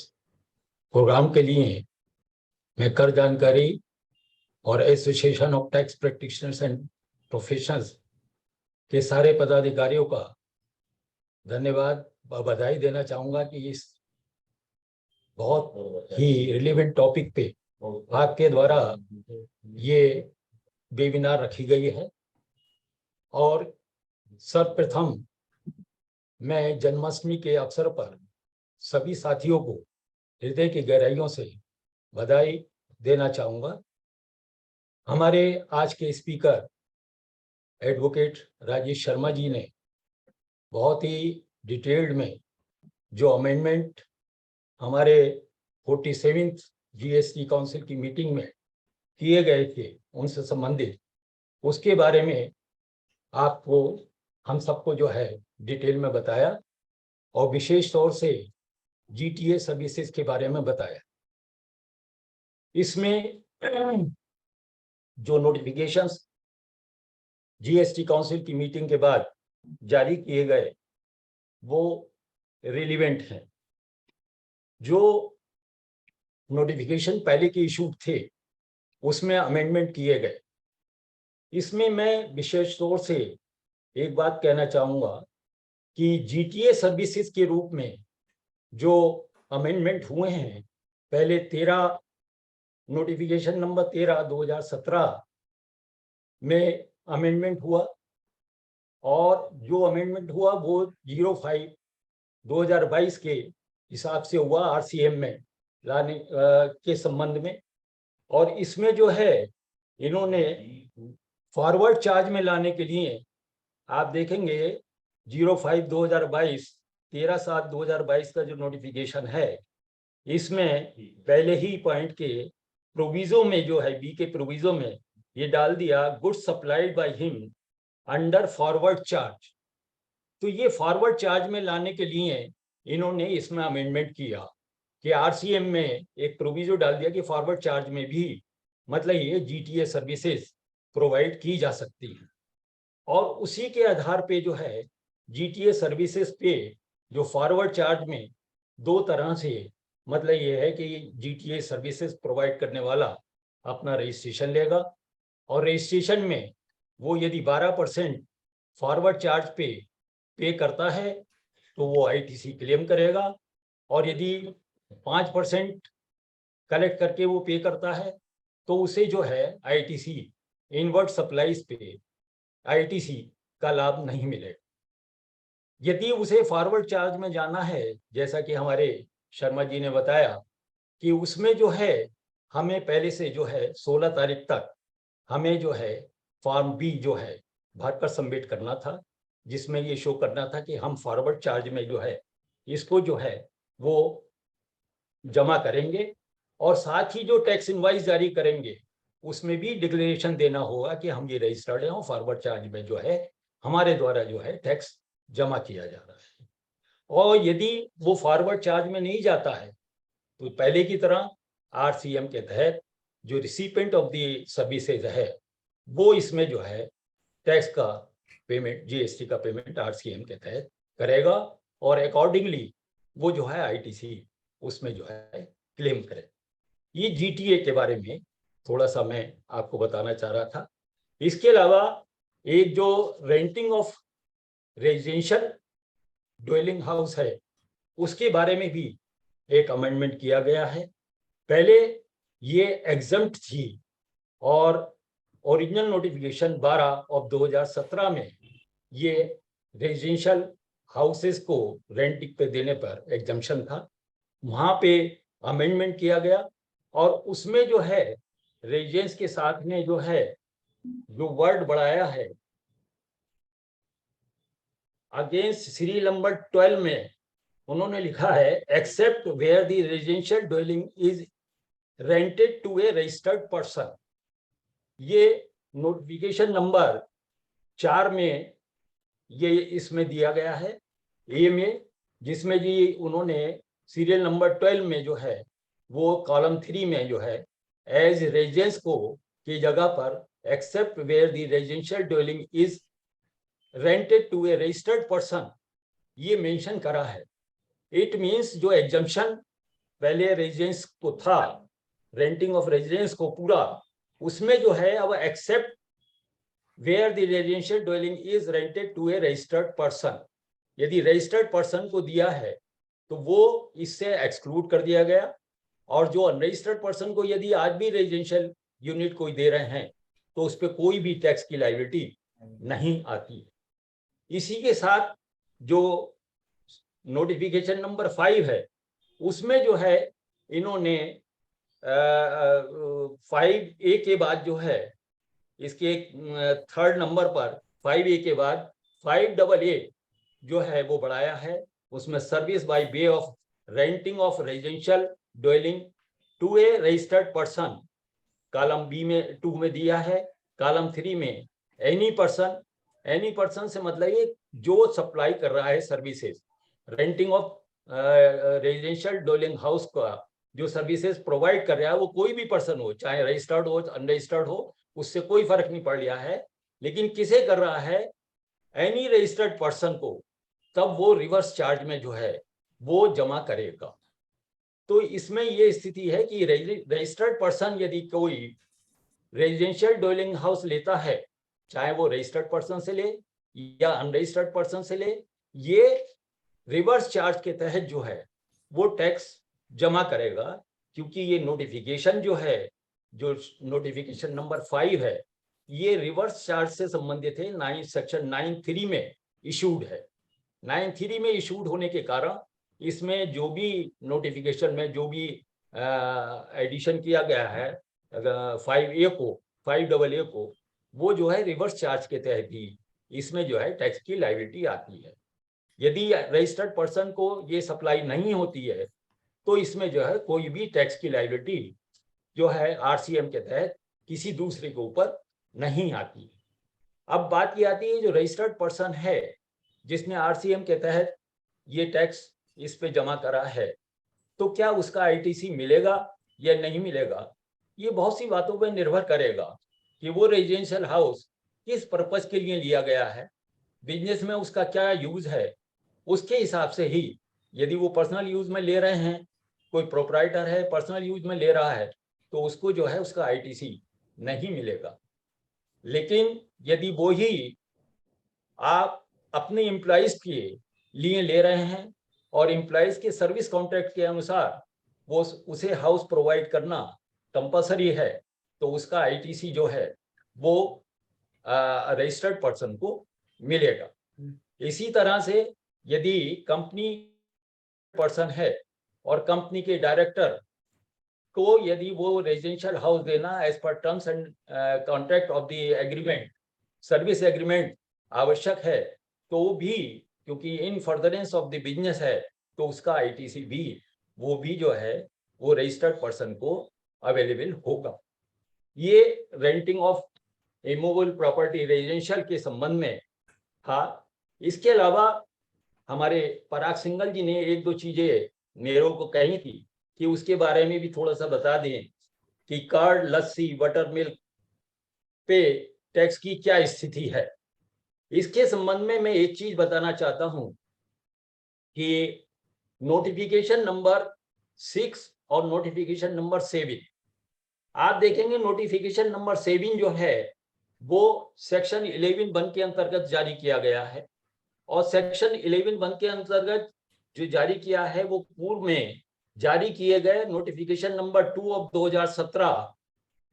प्रोग्राम के लिए मैं कर जानकारी और association of tax practitioners and professionals के सारे पदाधिकारियों का धन्यवाद व बधाई देना चाहूंगा कि इस बहुत ही रिलेवेंट टॉपिक पे आपके द्वारा ये वेबिनार रखी गई है। और सर्वप्रथम मैं जन्माष्टमी के अवसर पर सभी साथियों को हृदय की गहराइयों से बधाई देना चाहूंगा। हमारे आज के स्पीकर एडवोकेट राजेश शर्मा जी ने बहुत ही डिटेल्ड में जो अमेंडमेंट हमारे 47th जीएसटी काउंसिल की मीटिंग में किए गए थे उनसे संबंधित, उसके बारे में आपको हम सबको जो है डिटेल में बताया और विशेष तौर से जीटीए सर्विसेज के बारे में बताया। इसमें जो नोटिफिकेशंस जीएसटी काउंसिल की मीटिंग के बाद जारी किए गए वो रिलेवेंट हैं। जो नोटिफिकेशन पहले के इशू थे उसमें अमेंडमेंट किए गए। इसमें मैं विशेष तौर से एक बात कहना चाहूँगा कि जीटीए सर्विसेज के रूप में जो अमेंडमेंट हुए हैं, पहले 13 नोटिफिकेशन नंबर 13/2017 में अमेंडमेंट हुआ, और जो अमेंडमेंट हुआ वो 05/2022 के हिसाब से हुआ आरसीएम में लाने के संबंध में। और इसमें जो है इन्होंने फॉरवर्ड चार्ज में लाने के लिए आप देखेंगे 05/2022 13/7/2022 का जो नोटिफिकेशन है, इसमें पहले ही पॉइंट के प्रोविजो में जो है, बी के प्रोविजो में ये डाल दिया goods supplied by him under forward charge. तो ये फॉरवर्ड चार्ज में लाने के लिए इन्होंने इसमें अमेंडमेंट किया कि आरसीएम में एक प्रोविजो डाल दिया कि फॉरवर्ड चार्ज में भी मतलब ये जीटीए सर्विसेज प्रोवाइड की जा सकती है। और उसी के आधार पे जो है जीटीए सर्विसेज पे जो फॉरवर्ड चार्ज में दो तरह से मतलब ये है कि जीटीए सर्विसेज प्रोवाइड करने वाला अपना रजिस्ट्रेशन लेगा, और रजिस्ट्रेशन में वो यदि 12% फॉरवर्ड चार्ज पे करता है तो वो आईटीसी क्लेम करेगा, और यदि 5% कलेक्ट करके वो पे करता है तो उसे जो है आईटीसी इनवर्ट सप्लाईज पे आईटीसी का लाभ नहीं मिलेगा। यदि उसे फॉरवर्ड चार्ज में जाना है, जैसा कि हमारे शर्मा जी ने बताया कि उसमें जो है हमें पहले से जो है 16 तारीख तक हमें जो है फॉर्म बी जो है भरकर सबमिट करना था, जिसमें ये शो करना था कि हम फॉरवर्ड चार्ज में जो है इसको जो है वो जमा करेंगे, और साथ ही जो टैक्स इनवाइस जारी करेंगे उसमें भी डिक्लेरेशन देना होगा कि हम ये रजिस्टर्ड हैं और फॉरवर्ड चार्ज में जो है हमारे द्वारा जो है टैक्स जमा किया जा रहा है। और यदि वो फॉरवर्ड चार्ज में नहीं जाता है तो पहले की तरह आरसीएम के तहत जो रिसिपेंट ऑफ द सर्विसेज है वो इसमें जो है टैक्स का पेमेंट, जीएसटी का पेमेंट आरसीएम के तहत करेगा, और अकॉर्डिंगली वो जो है आईटीसी उसमें जो है क्लेम करे। ये जीटीए के बारे में थोड़ा सा मैं आपको बताना चाह रहा था। इसके अलावा एक जो renting of residential dwelling house है उसके बारे में भी एक अमेंडमेंट किया गया है। पहले ये एग्जम्प्ट थी और ओरिजिनल नोटिफिकेशन 12/2017 में ये रेजिडेंशियल हाउसेस को रेंटिंग पे देने पर एग्जम्पशन था, वहां पे अमेंडमेंट किया गया, और उसमें जो है रेजिडेंस के साथ में जो है जो वर्ड बढ़ाया है अगेंस्ट सीरियल नंबर 12 में उन्होंने लिखा है except where the residential dwelling is rented to a registered person. ये नोटिफिकेशन नंबर 4 में ये इसमें दिया गया है ए में, जिसमें जी उन्होंने सीरियल नंबर 12 में जो है वो कॉलम 3 में जो है एज रेजिडेंस को की जगह पर except where the residential dwelling is rented to a registered person ये मेंशन करा है। इट मींस जो एग्जम्पशन पहले रेजिडेंस को था, रेंटिंग ऑफ रेजिडेंस को पूरा, उसमें जो है अब except where the residential dwelling is rented to a registered person, यदि रजिस्टर्ड पर्सन को दिया है तो वो इससे एक्सक्लूड कर दिया गया, और जो अनरजिस्टर्ड पर्सन को यदि आज भी रेजिडेंशियल यूनिट कोई दे रहे हैं तो उस पर कोई भी टैक्स की लायबिलिटी नहीं आती है। इसी के साथ जो नोटिफिकेशन नंबर 5 है उसमें जो है इन्होंने 5A के बाद जो है इसके 3rd नंबर पर 5A के बाद 5AA जो है वो बढ़ाया है, उसमें service by way of renting of residential dwelling to a registered person column B में 2 में दिया है, कॉलम 3 में एनी पर्सन, एनी पर्सन से मतलब ये जो सप्लाई कर रहा है services, renting of residential dwelling house का जो सर्विसेज प्रोवाइड कर रहा है वो कोई भी पर्सन हो, चाहे रजिस्टर्ड हो अनरजिस्टर्ड हो, उससे कोई फर्क नहीं पड़ रहा है, लेकिन किसे कर रहा है एनी रजिस्टर्ड पर्सन को, तब वो रिवर्स चार्ज में जो है वो जमा करेगा। तो इसमें ये स्थिति है कि रजिस्टर्ड पर्सन यदि कोई रेजिडेंशियल ड्वेलिंग हाउस लेता है, चाहे वो रजिस्टर्ड पर्सन से ले या अनरजिस्टर्ड पर्सन से ले, ये रिवर्स चार्ज के तहत जो है वो टैक्स जमा करेगा, क्योंकि ये नोटिफिकेशन जो है जो नोटिफिकेशन नंबर 5 है, ये रिवर्स चार्ज से संबंधित है, सेक्शन 9(3) में इशूड है। 9(3) में इशूड होने के कारण इसमें जो भी नोटिफिकेशन में जो भी एडिशन किया गया है 5A को, वो जो है रिवर्स चार्ज के तहत ही इसमें जो है टैक्स की लायबिलिटी आती है। यदि रजिस्टर्ड पर्सन को ये सप्लाई नहीं होती है तो इसमें जो है कोई भी टैक्स की लायबिलिटी जो है आरसीएम के तहत किसी दूसरे के ऊपर नहीं आती। अब बात ये आती है जो रजिस्टर्ड पर्सन है जिसने आरसीएम के तहत ये टैक्स इस पे जमा करा है, तो क्या उसका आईटीसी मिलेगा या नहीं मिलेगा, ये बहुत सी बातों पर निर्भर करेगा कि वो रेजिडेंशियल हाउस किस पर्पस के लिए लिया गया है, बिजनेस में उसका क्या यूज है। उसके हिसाब से ही यदि वो पर्सनल यूज में ले रहे हैं, कोई प्रोप्राइटर है पर्सनल यूज में ले रहा है, तो उसको जो है उसका आईटीसी नहीं मिलेगा। लेकिन यदि वो ही आप अपने एम्प्लॉइज के लिए ले रहे हैं और एम्प्लॉइज के सर्विस कॉन्ट्रैक्ट के अनुसार वो उसे हाउस प्रोवाइड करना कंपलसरी है, तो उसका आईटीसी जो है वो रजिस्टर्ड पर्सन को मिलेगा। इसी तरह से यदि कंपनी पर्सन है और कंपनी के डायरेक्टर को यदि वो रेजिडेंशियल हाउस देना as per terms and contract of the agreement, service agreement आवश्यक है, तो वो भी क्योंकि in furtherance of the business है, तो उसका आईटीसी भी वो भी जो है वो रजिस्टर्ड पर्सन को अवेलेबल होगा। ये renting of immovable property residential के संबंध में था। इसके अलावा हमारे पराग सिंघल जी ने एक दो चीजें मेरे को कही थी कि उसके बारे में भी थोड़ा सा बता दें कि कर्ड, लस्सी, बटर मिल्क पे टैक्स की क्या स्थिति है। इसके संबंध में मैं एक चीज बताना चाहता हूं कि नोटिफिकेशन नंबर 6 और नोटिफिकेशन नंबर 7, आप देखेंगे नोटिफिकेशन नंबर 7 जो है वो सेक्शन 11(1) के अंतर्गत जारी किया गया है, और सेक्शन 11(1) के अंतर्गत जो जारी किया है वो पूर्व में जारी किए गए नोटिफिकेशन नंबर 2 ऑफ 2017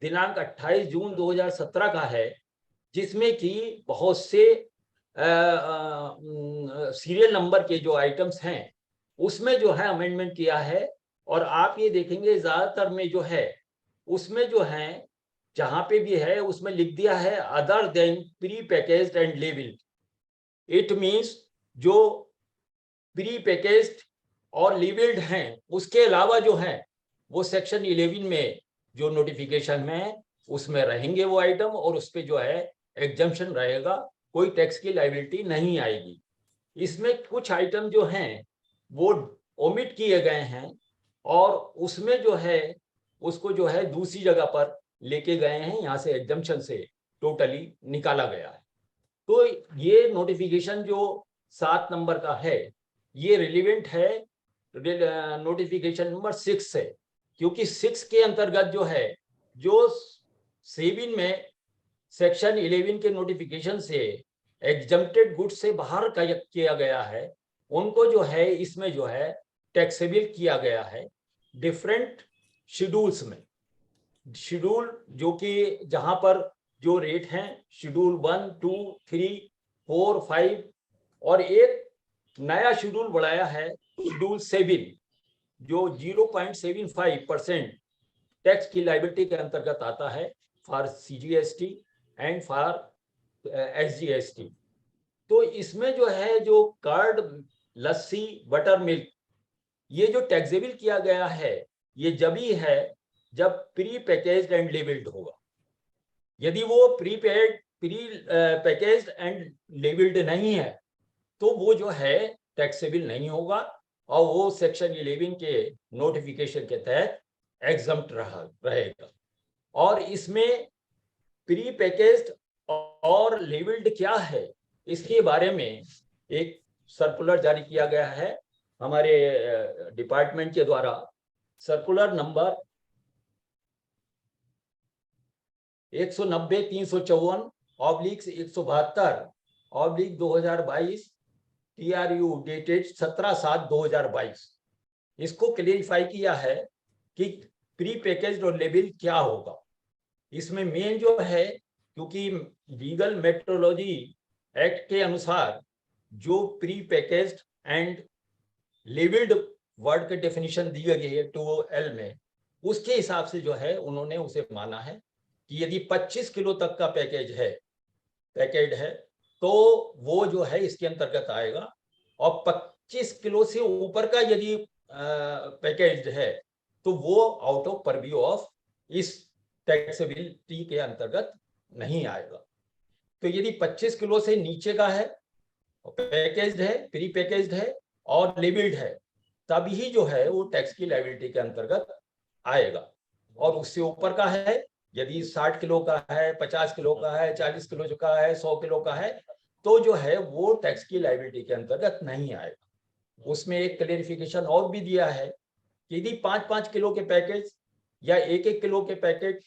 दिनांक 28 जून 2017 का है, जिसमें कि बहुत से सीरियल नंबर के जो आइटम्स हैं उसमें जो है अमेंडमेंट किया है। और आप ये देखेंगे ज्यादातर में जो है उसमें जो है जहां पे भी है उसमें लिख दिया है other than pre packaged and labelled. It means जो प्री पैकेज्ड और लेबल्ड हैं उसके अलावा जो है वो सेक्शन 11 में जो नोटिफिकेशन में उसमें रहेंगे वो आइटम, और उस पे जो है एग्जम्पशन रहेगा, कोई टैक्स की लायबिलिटी नहीं आएगी। इसमें कुछ आइटम जो हैं वो ओमिट किए गए हैं और उसमें जो है उसको जो है दूसरी जगह पर लेके गए हैं, यहाँ से एग्जम्पशन से टोटली निकाला गया है। तो ये नोटिफिकेशन जो 7 नंबर का है ये रिलेवेंट है नोटिफिकेशन नंबर 6 से, क्योंकि 6 के अंतर्गत जो है जो 7 में सेक्शन 11 के नोटिफिकेशन से एग्जम्प्टेड गुड्स से बाहर किया गया है उनको जो है इसमें जो है टैक्सेबल किया गया है डिफरेंट शेड्यूल्स में। शेड्यूल जो कि जहां पर जो रेट हैं शेड्यूल 1, 2, 3, 4, 5 और एक नया शेड्यूल बढ़ाया है शेड्यूल 7 जो 0.75% टैक्स की लायबिलिटी के अंतर्गत आता है for CGST and for SGST. तो इसमें जो है जो कर्ड, लस्सी, बटर मिल्क ये जो टैक्सेबल किया गया है ये जब ही है जब प्री पैकेज्ड एंड लेबल्ड होगा। यदि वो प्री पैकेज्ड एंड लेबल्ड नहीं है तो वो जो है टैक्सेबल नहीं होगा और वो सेक्शन 11 के नोटिफिकेशन के तहत एग्जम्प्ट रहेगा। और इसमें प्री पैकेज्ड और लेबल्ड क्या है इसके बारे में एक सर्कुलर जारी किया गया है हमारे डिपार्टमेंट के द्वारा, सर्कुलर नंबर 190/354/172/2022 TRU डेटेड 17/7/2022। इसको क्लेरिफाई किया है कि प्री पैकेज्ड और लेबल क्या होगा। इसमें मेन जो है, क्योंकि लीगल मेट्रोलॉजी एक्ट के अनुसार जो pre packaged and labelled word की डेफिनेशन दी गई है 2L में, उसके हिसाब से जो है उन्होंने उसे माना है कि यदि 25 किलो तक का पैकेज है तो वो जो है इसके अंतर्गत आएगा, और 25 किलो से ऊपर का यदि पैकेज है तो वो आउट ऑफ परव्यू ऑफ इस टैक्सेबिलिटी के अंतर्गत नहीं आएगा। तो यदि 25 किलो से नीचे का है, पैकेज्ड है, प्री पैकेज्ड है और लेबल्ड है, तभी जो है वो टैक्स की लायबिलिटी के अंतर्गत आएगा। और उससे ऊपर का है, यदि 60 किलो का है, 50 किलो का है, 40 किलो का है, 100 किलो का है, तो जो है वो टैक्स की लायबिलिटी के अंतर्गत नहीं आएगा। उसमें एक क्लेरिफिकेशन और भी दिया है कि यदि 5-5 किलो के पैकेज या 1-1 किलो के पैकेज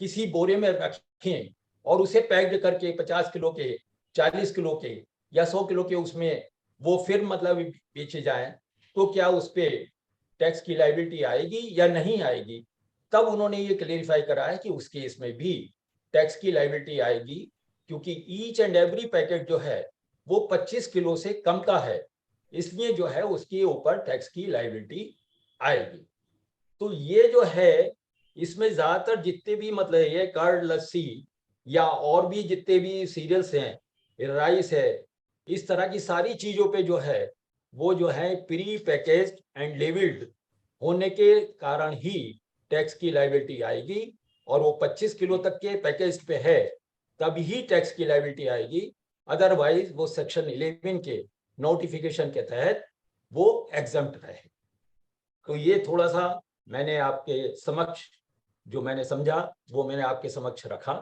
किसी बोरे में रखें और उसे पैक्ड करके 50 किलो के, 40 किलो के या 100 किलो के उसमें वो फिर मतलब बेचे जाएं, तो क्या उस पे टैक्स की लायबिलिटी आएगी या नहीं आएगी। तब उन्होंने ये क्लेरिफाई करा है कि उस केस में भी टैक्स की लायबिलिटी आएगी, क्योंकि ईच एंड एवरी पैकेट जो है वो 25 किलो से कम का है, इसलिए जो है उसके ऊपर टैक्स की लायबिलिटी आएगी। तो ये जो है इसमें ज्यादातर जितने भी मतलब ये कर्ड, लस्सी या और भी जितने भी सीरियल्स हैं, राइस है, इस तरह की सारी चीजों पे जो है वो जो है प्री पैकेज्ड एंड लेबल्ड होने के कारण ही टैक्स की लायबिलिटी आएगी, और वो 25 किलो तक के पैकेज पे है तभी टैक्स की लायबिलिटी आएगी। अदरवाइज वो सेक्शन 11 के नोटिफिकेशन के तहत वो एग्जम्प्ट रहे। तो ये थोड़ा सा मैंने आपके समक्ष जो मैंने समझा वो मैंने आपके समक्ष रखा।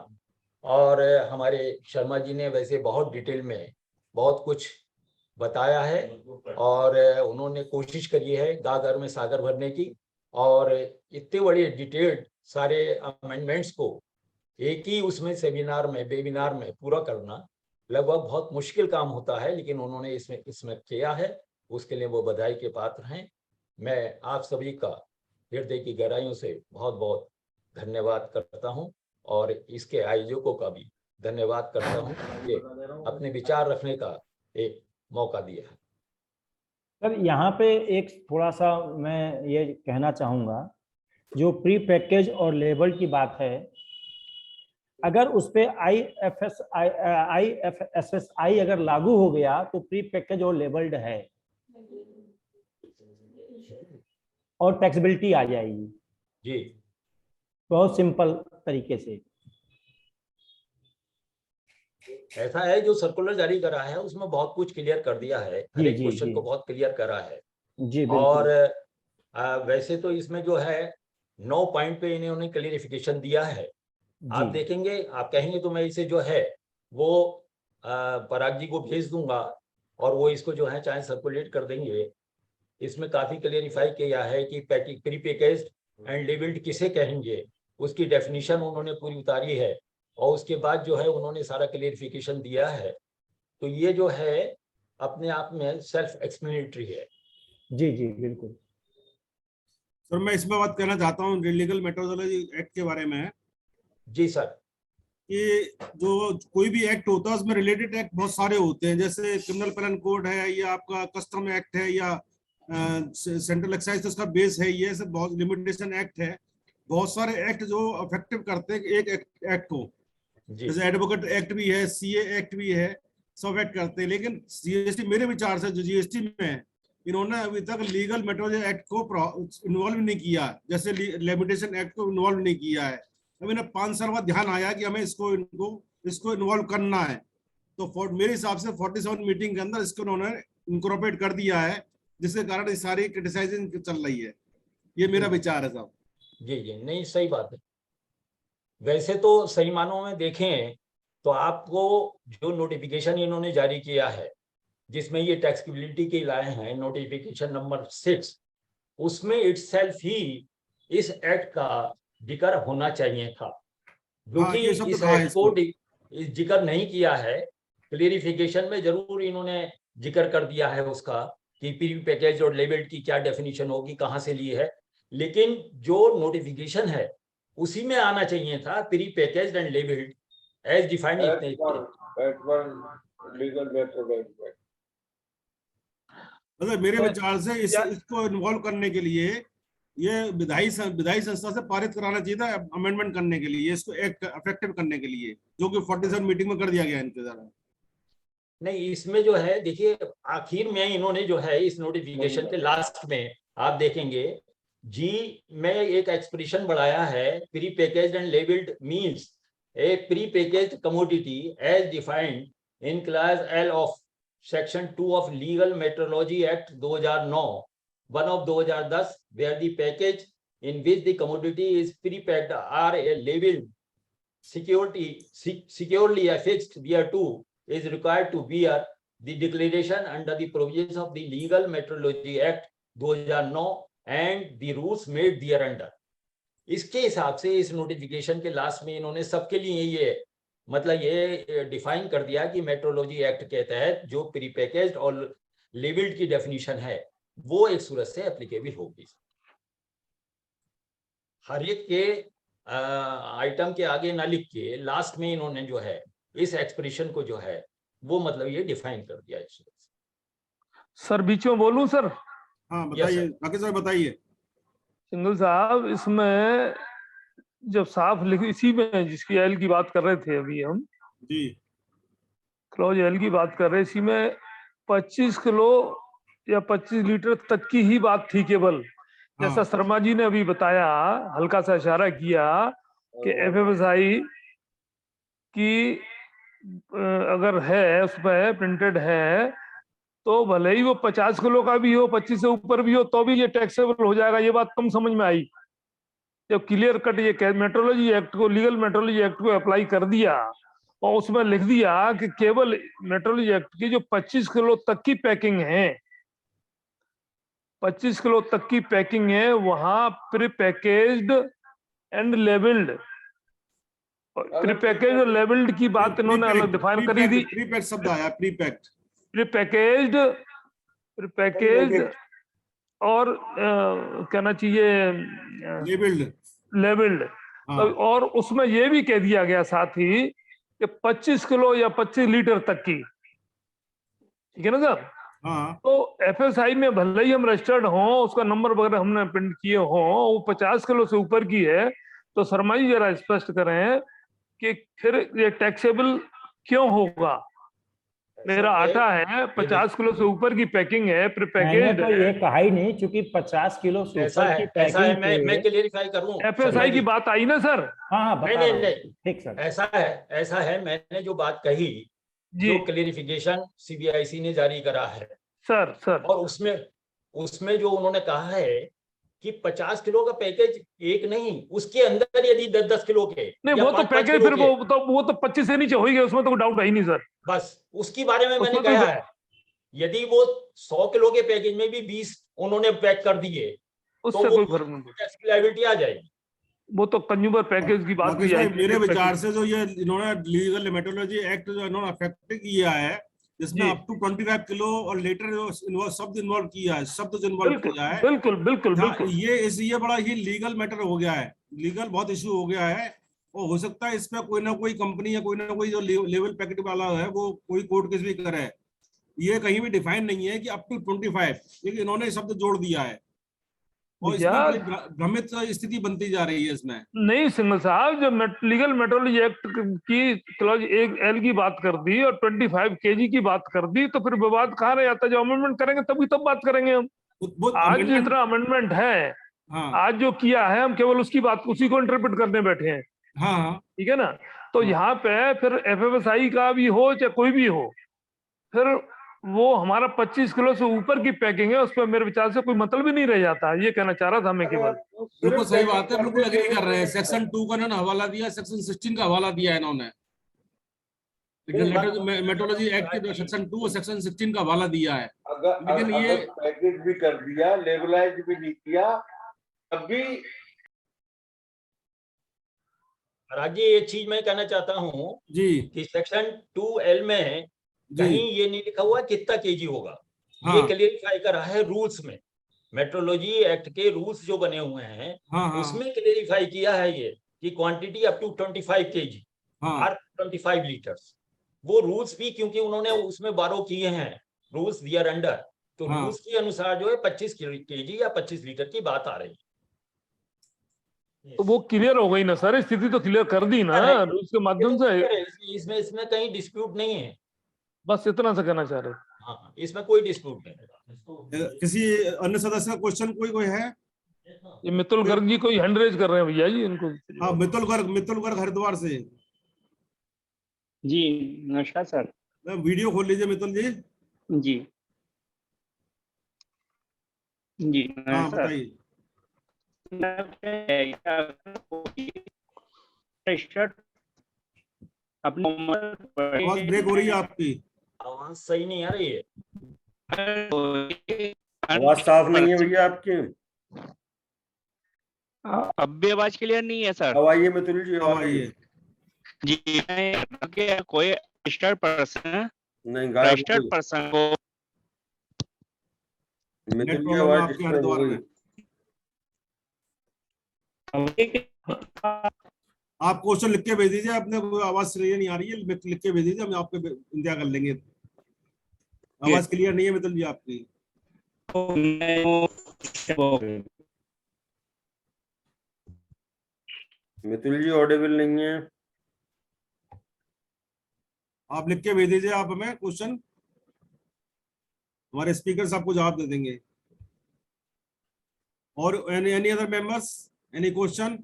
और हमारे शर्मा जी ने वैसे बहुत डिटेल में बहुत कुछ बताया है, और उन्होंने कोशिश करी है गागर में सागर भरने की, और इतने बड़े डिटेल्ड सारे अमेंडमेंट्स को एक ही उसमें वेबिनार में पूरा करना लगभग बहुत मुश्किल काम होता है, लेकिन उन्होंने इसमें किया है, उसके लिए वो बधाई के पात्र हैं। मैं आप सभी का हृदय की गहराइयों से बहुत बहुत धन्यवाद करता हूं, और इसके आयोजकों का भी धन्यवाद करता हूं कि अपने विचार रखने का एक मौका दिया है। सर यहाँ पे एक थोड़ा सा मैं ये कहना चाहूँगा, जो प्री पैकेज और लेबल की बात है, अगर उस पे IFSI अगर लागू हो गया तो प्री पैकेज और लेबल्ड है और टैक्सेबिलिटी आ जाएगी जी, बहुत सिंपल तरीके से। ऐसा है, जो सर्कुलर जारी करा है उसमें बहुत कुछ क्लियर कर दिया है, हर एक क्वेश्चन को बहुत क्लियर करा है जी। और वैसे तो इसमें जो है 9 पॉइंट पे इन्होंने क्लियरिफिकेशन दिया है। आप देखेंगे, आप कहेंगे तो मैं इसे जो है वो पराग जी को भेज दूंगा और वो इसको जो है चाहे सर्कुलेट कर देंगे। इसमें काफी क्लियरिफाई किया है कि प्री पैकेज्ड एंड लेबल्ड किसे कहेंगे, उसकी डेफिनेशन उन्होंने पूरी उतारी है, और उसके बाद जो है उन्होंने सारा क्लियरिफिकेशन दिया है। तो ये जो है अपने आप में सेल्फ एक्सप्लेनेटरी है। जी जी बिल्कुल सर, मैं इसमें बात करना चाहता हूँ लीगल मेट्रोलॉजी एक्ट के बारे में। जी सर। कि जो कोई भी एक्ट होता है उसमें रिलेटेड एक्ट बहुत सारे होते हैं, जैसे क्रिमिनल पेनल कोड है या आपका कस्टम एक्ट है या सेंट्रल एक्साइज उसका बेस है, ये सब बहुत लिमिटेशन एक्ट है, बहुत सारे एक्ट जो अफेक्टिव करते हैं एक एक्ट को। जैसे एडवोकेट एक्ट भी है, सीए एक्ट भी है, सब एक्ट करते हैं। लेकिन जीएसटी मेरे विचार से जो जीएसटी में इन्होंने अभी तक लीगल मेट्रोलॉजी एक्ट को इन्वॉल्व नहीं किया, जैसे लिमिटेशन एक्ट को इन्वॉल्व नहीं किया है। अब इन्हें 5 साल बाद ध्यान आया कि हमें इसको इन्वॉल्व करना है, तो मेरे हिसाब से 47 मीटिंग के अंदर इसको उन्होंने इनकॉर्पोरेट कर दिया है, जिसके कारण ये सारी क्रिटिसाइजिंग चल रही है। ये मेरा विचार है साहब। जी जी, नहीं सही बात है। वैसे तो सही मानों में देखें तो आपको जो नोटिफिकेशन इन्होंने जारी किया है जिसमें ये टैक्सेबिलिटी के लाए हैं, नोटिफिकेशन नंबर 6, उसमें इटसेल्फ ही इस एक्ट का जिक्र होना चाहिए था, क्योंकि इस एक्ट को जिक्र नहीं किया है। क्लियरिफिकेशन में जरूर इन्होंने जिक्र कर दिया है उसका कि प्री पैकेज और लेबल्ड की क्या डेफिनेशन होगी, कहाँ से ली है, लेकिन जो नोटिफिकेशन है उसी में आना चाहिए था, pre packaged and labelled as defined. मतलब मेरे विचार से इसको इन्वॉल्व करने के लिए ये विधायी संस्था से पारित कराना चाहिए था, अमेंडमेंट करने के लिए, इसको एक्ट इफेक्टिव करने के लिए, जो कि 47 मीटिंग में कर दिया गया इनके द्वारा। नहीं, इसमें जो है देखिए आखिर में इन्होंने जो है इस नोटिफिकेशन के लास्ट में आप देखेंगे जी में एक एक्सप्रेशन बढ़ाया है, pre packaged and labelled means a pre packaged commodity as defined in clause L of section 2 of legal metrology act 2009 1 of 2010 where the package in which the commodity is pre-packed are labeled securely affixed thereto is required to bear the declaration under the provisions of the Legal Metrology Act 2009 and the rules made thereunder। इसके हिसाब से इस notification के last में इन्होंने सबके लिए ये मतलब ये डिफाइन कर दिया कि मेट्रोलॉजी एक्ट के तहत जो प्री पैकेज्ड और लेबल्ड की डेफिनेशन है वो एक सूरत से एप्लीकेबल होगी। हर एक के आइटम के आगे ना लिख के लास्ट में इन्होंने जो है इस एक्सप्रेशन को जो है वो मतलब ये डिफाइन कर दिया इस सूरत से। सर बीच में बोलूं सर? हाँ बताइए, बाकी सर बताइए। सिंघल साहब, इसमें जब साफ लिख इसी में जिसकी एल की बात कर रहे थे अभी हम जी, क्लॉज एल की बात कर रहे, इसी में 25 किलो या 25 लीटर तक की ही बात थी केवल। जैसा शर्मा जी ने अभी बताया, हल्का सा इशारा किया कि एफएसआई की अगर है उसमें प्रिंटेड है तो भले ही वो 50 किलो का भी हो, 25 से ऊपर भी हो, तो भी ये टैक्सेबल हो जाएगा। ये बात कम समझ में आई जब क्लियर कट ये मेट्रोलॉजी एक्ट को, लीगल मेट्रोलॉजी एक्ट को अप्लाई कर दिया और उसमें लिख दिया कि केवल मेट्रोलॉजी एक्ट की जो 25 किलो तक की पैकिंग है, 25 किलो तक की पैकिंग है, वहां pre packaged and labelled, pre packaged और लेबल्ड की बात इन्होंने अलग डिफाइन करी थी। प्री पैक्ड शब्द आया, प्री पैक्ड, प्री पैकेज्ड और कहना चाहिए लेबल्ड। और उसमें यह भी कह दिया गया साथ ही कि 25 किलो या 25 लीटर तक की, ठीक है ना सर? हाँ। तो एफएसआई में भले ही हम रजिस्टर्ड हों, उसका नंबर वगैरह हमने प्रिंट किए हों, वो 50 किलो से ऊपर की है, तो शर्मा जी जरा स्पष्ट करें कि फिर ये टैक्सेबल क्यों होगा? मेरा आटा है 50 किलो से ऊपर की पैकिंग है, प्रीपैकेज्ड तो ये कहा ही नहीं, चूंकि 50 किलो से ऊपर की पैकिंग मैं क्लियरिफाई करूं, एफएसआई की बात आई ना सर? हाँ नहीं, ठीक सर, ऐसा है मैंने जो बात कही, जो क्लियरिफिकेशन सीबीआईसी ने जारी करा है सर, और उसमें जो उन्होंने कहा है कि 50 किलो का पैकेज एक नहीं, उसके अंदर यदि 10-10 किलो के नहीं, वो तो पैकेज फिर वो तो 25 से नीचे हो ही गया, उसमें तो कोई डाउट है ही नहीं सर। बस उसकी बारे में मैंने कहा है, यदि वो 100 किलो के पैकेज में भी 20 उन्होंने पैक कर दिए उससे कोई फर्क नहीं, टैक्स लायबिलिटी आ जाएगी। वो तो कंज्यूमर पैकेज की बात की जाएगी। मेरे विचार से जो ये इन्होंने लीगल मेट्रोलॉजी एक्ट जो इन्होंने अफेक्ट किया है, जिसमें अप टू 25 किलो और लेटर जो शब्द इन्वॉल्व किया है, शब्द जो इन्वॉल्व किया है, बिल्कुल ये बड़ा ही लीगल मैटर हो गया है, लीगल बहुत इशू हो गया है। और हो सकता है इसमें कोई ना कोई कंपनी या कोई ना कोई जो लेवल पैकेट वाला है वो कोई कोर्ट केस भी करे। ये कहीं भी डिफाइन नहीं है कि अप टू 25, लेकिन इन्होंने शब्द जोड़ दिया है और इसमें भ्रमित स्थिति बनती जा रही है इसमें। नहीं सिंघल साहब, जब लीगल मेट्रोलॉजी एक्ट की क्लॉज 1L की बात कर दी और 25 kg की बात कर दी, तो फिर विवाद कहाँ रह जाता है? जब अमेंडमेंट करेंगे तब बात करेंगे हम। आज जितना अमेंडमेंट है, आज जो किया है, हम केवल उसकी बात, उसी को इंटरप्रेट करने बैठे हैं। ठीक है ना? तो यहाँ पे फिर एफएसआई का भी हो चाहे कोई भी हो, फिर वो हमारा 25 किलो से ऊपर की पैकिंग है, उस पर मेरे विचार से कोई मतलब ही नहीं रह जाता। ये कहना चाह रहा था मैं केवल। बिल्कुल सही बात है, बिल्कुल एग्री कर रहे हैं। सेक्शन 2 का इन्होंने हवाला दिया, सेक्शन 16 का हवाला दिया है इन्होंने, मेट्रोलॉजी एक्ट के सेक्शन 2 और सेक्शन 16 का हवाला दिया है। लेकिन ये पैकेज भी कर दिया, लेबलाइज भी नहीं किया, तब भी राजी एक चीज मैं कहना चाहता हूँ जी कि सेक्शन 2L में कहीं ये नहीं लिखा हुआ कितना केजी होगा। ये क्लियरिफाई करा है रूल्स में, मेट्रोलॉजी एक्ट के रूल्स जो बने हुए हैं उसमें क्लियरिफाई किया है ये कि क्वांटिटी अप टू 25 kg हाँ, और 25 लीटर्स, वो रूल्स भी क्योंकि उन्होंने उसमें 12 किए हैं रूल्स दियर अंडर, तो हाँ। रूल्स के अनुसार जो है 25 kg या 25 लीटर की बात आ रही है। तो वो क्लियर हो गई ना सर, स्थिति तो क्लियर कर दी ना रूल्स के माध्यम से। इसमें इसमें कहीं डिस्प्यूट नहीं है, बस इतना सा कहना चाह रहे थे। हाँ, इसमें कोई डिस्प्यूट नहीं। किसी अन्य सदस्य का क्वेश्चन कोई है? ये मित्तल गर्ग जी कोई हैंड रेज कर रहे हैं भैया जी, इनको। हाँ, मित्तल गर्ग हरिद्वार से। जी नमस्कार सर। वीडियो खोल लीजिए मित्तल जी। जी जी हाँ बताइए। आवाज ब्रेक हो रही है आपकी। आवाज सही नहीं आ रही है। आवाज साफ नहीं है भैया आपकी। अब भी आवाज क्लियर नहीं है सर। अब आइए मित्तल जी, अब आइए। जी कोई रजिस्टर्ड पर्सन नहीं, रजिस्टर्ड पर्सन को मित्तल जी आवाज डिस्टर्ब हो गई। आप क्वेश्चन लिख के भेज दीजिए, अपने को आवाज क्लियर नहीं आ रही है, लिख के भेज दीजिए, हम आपके इंतजार कर लेंगे। आवाज क्लियर नहीं है मित्तल जी आपकी। मित्तल जी ऑडिबल नहीं है। आप लिख के भेज दीजिए आप हमें क्वेश्चन, हमारे स्पीकर आपको जवाब दे देंगे। और any other members, any question?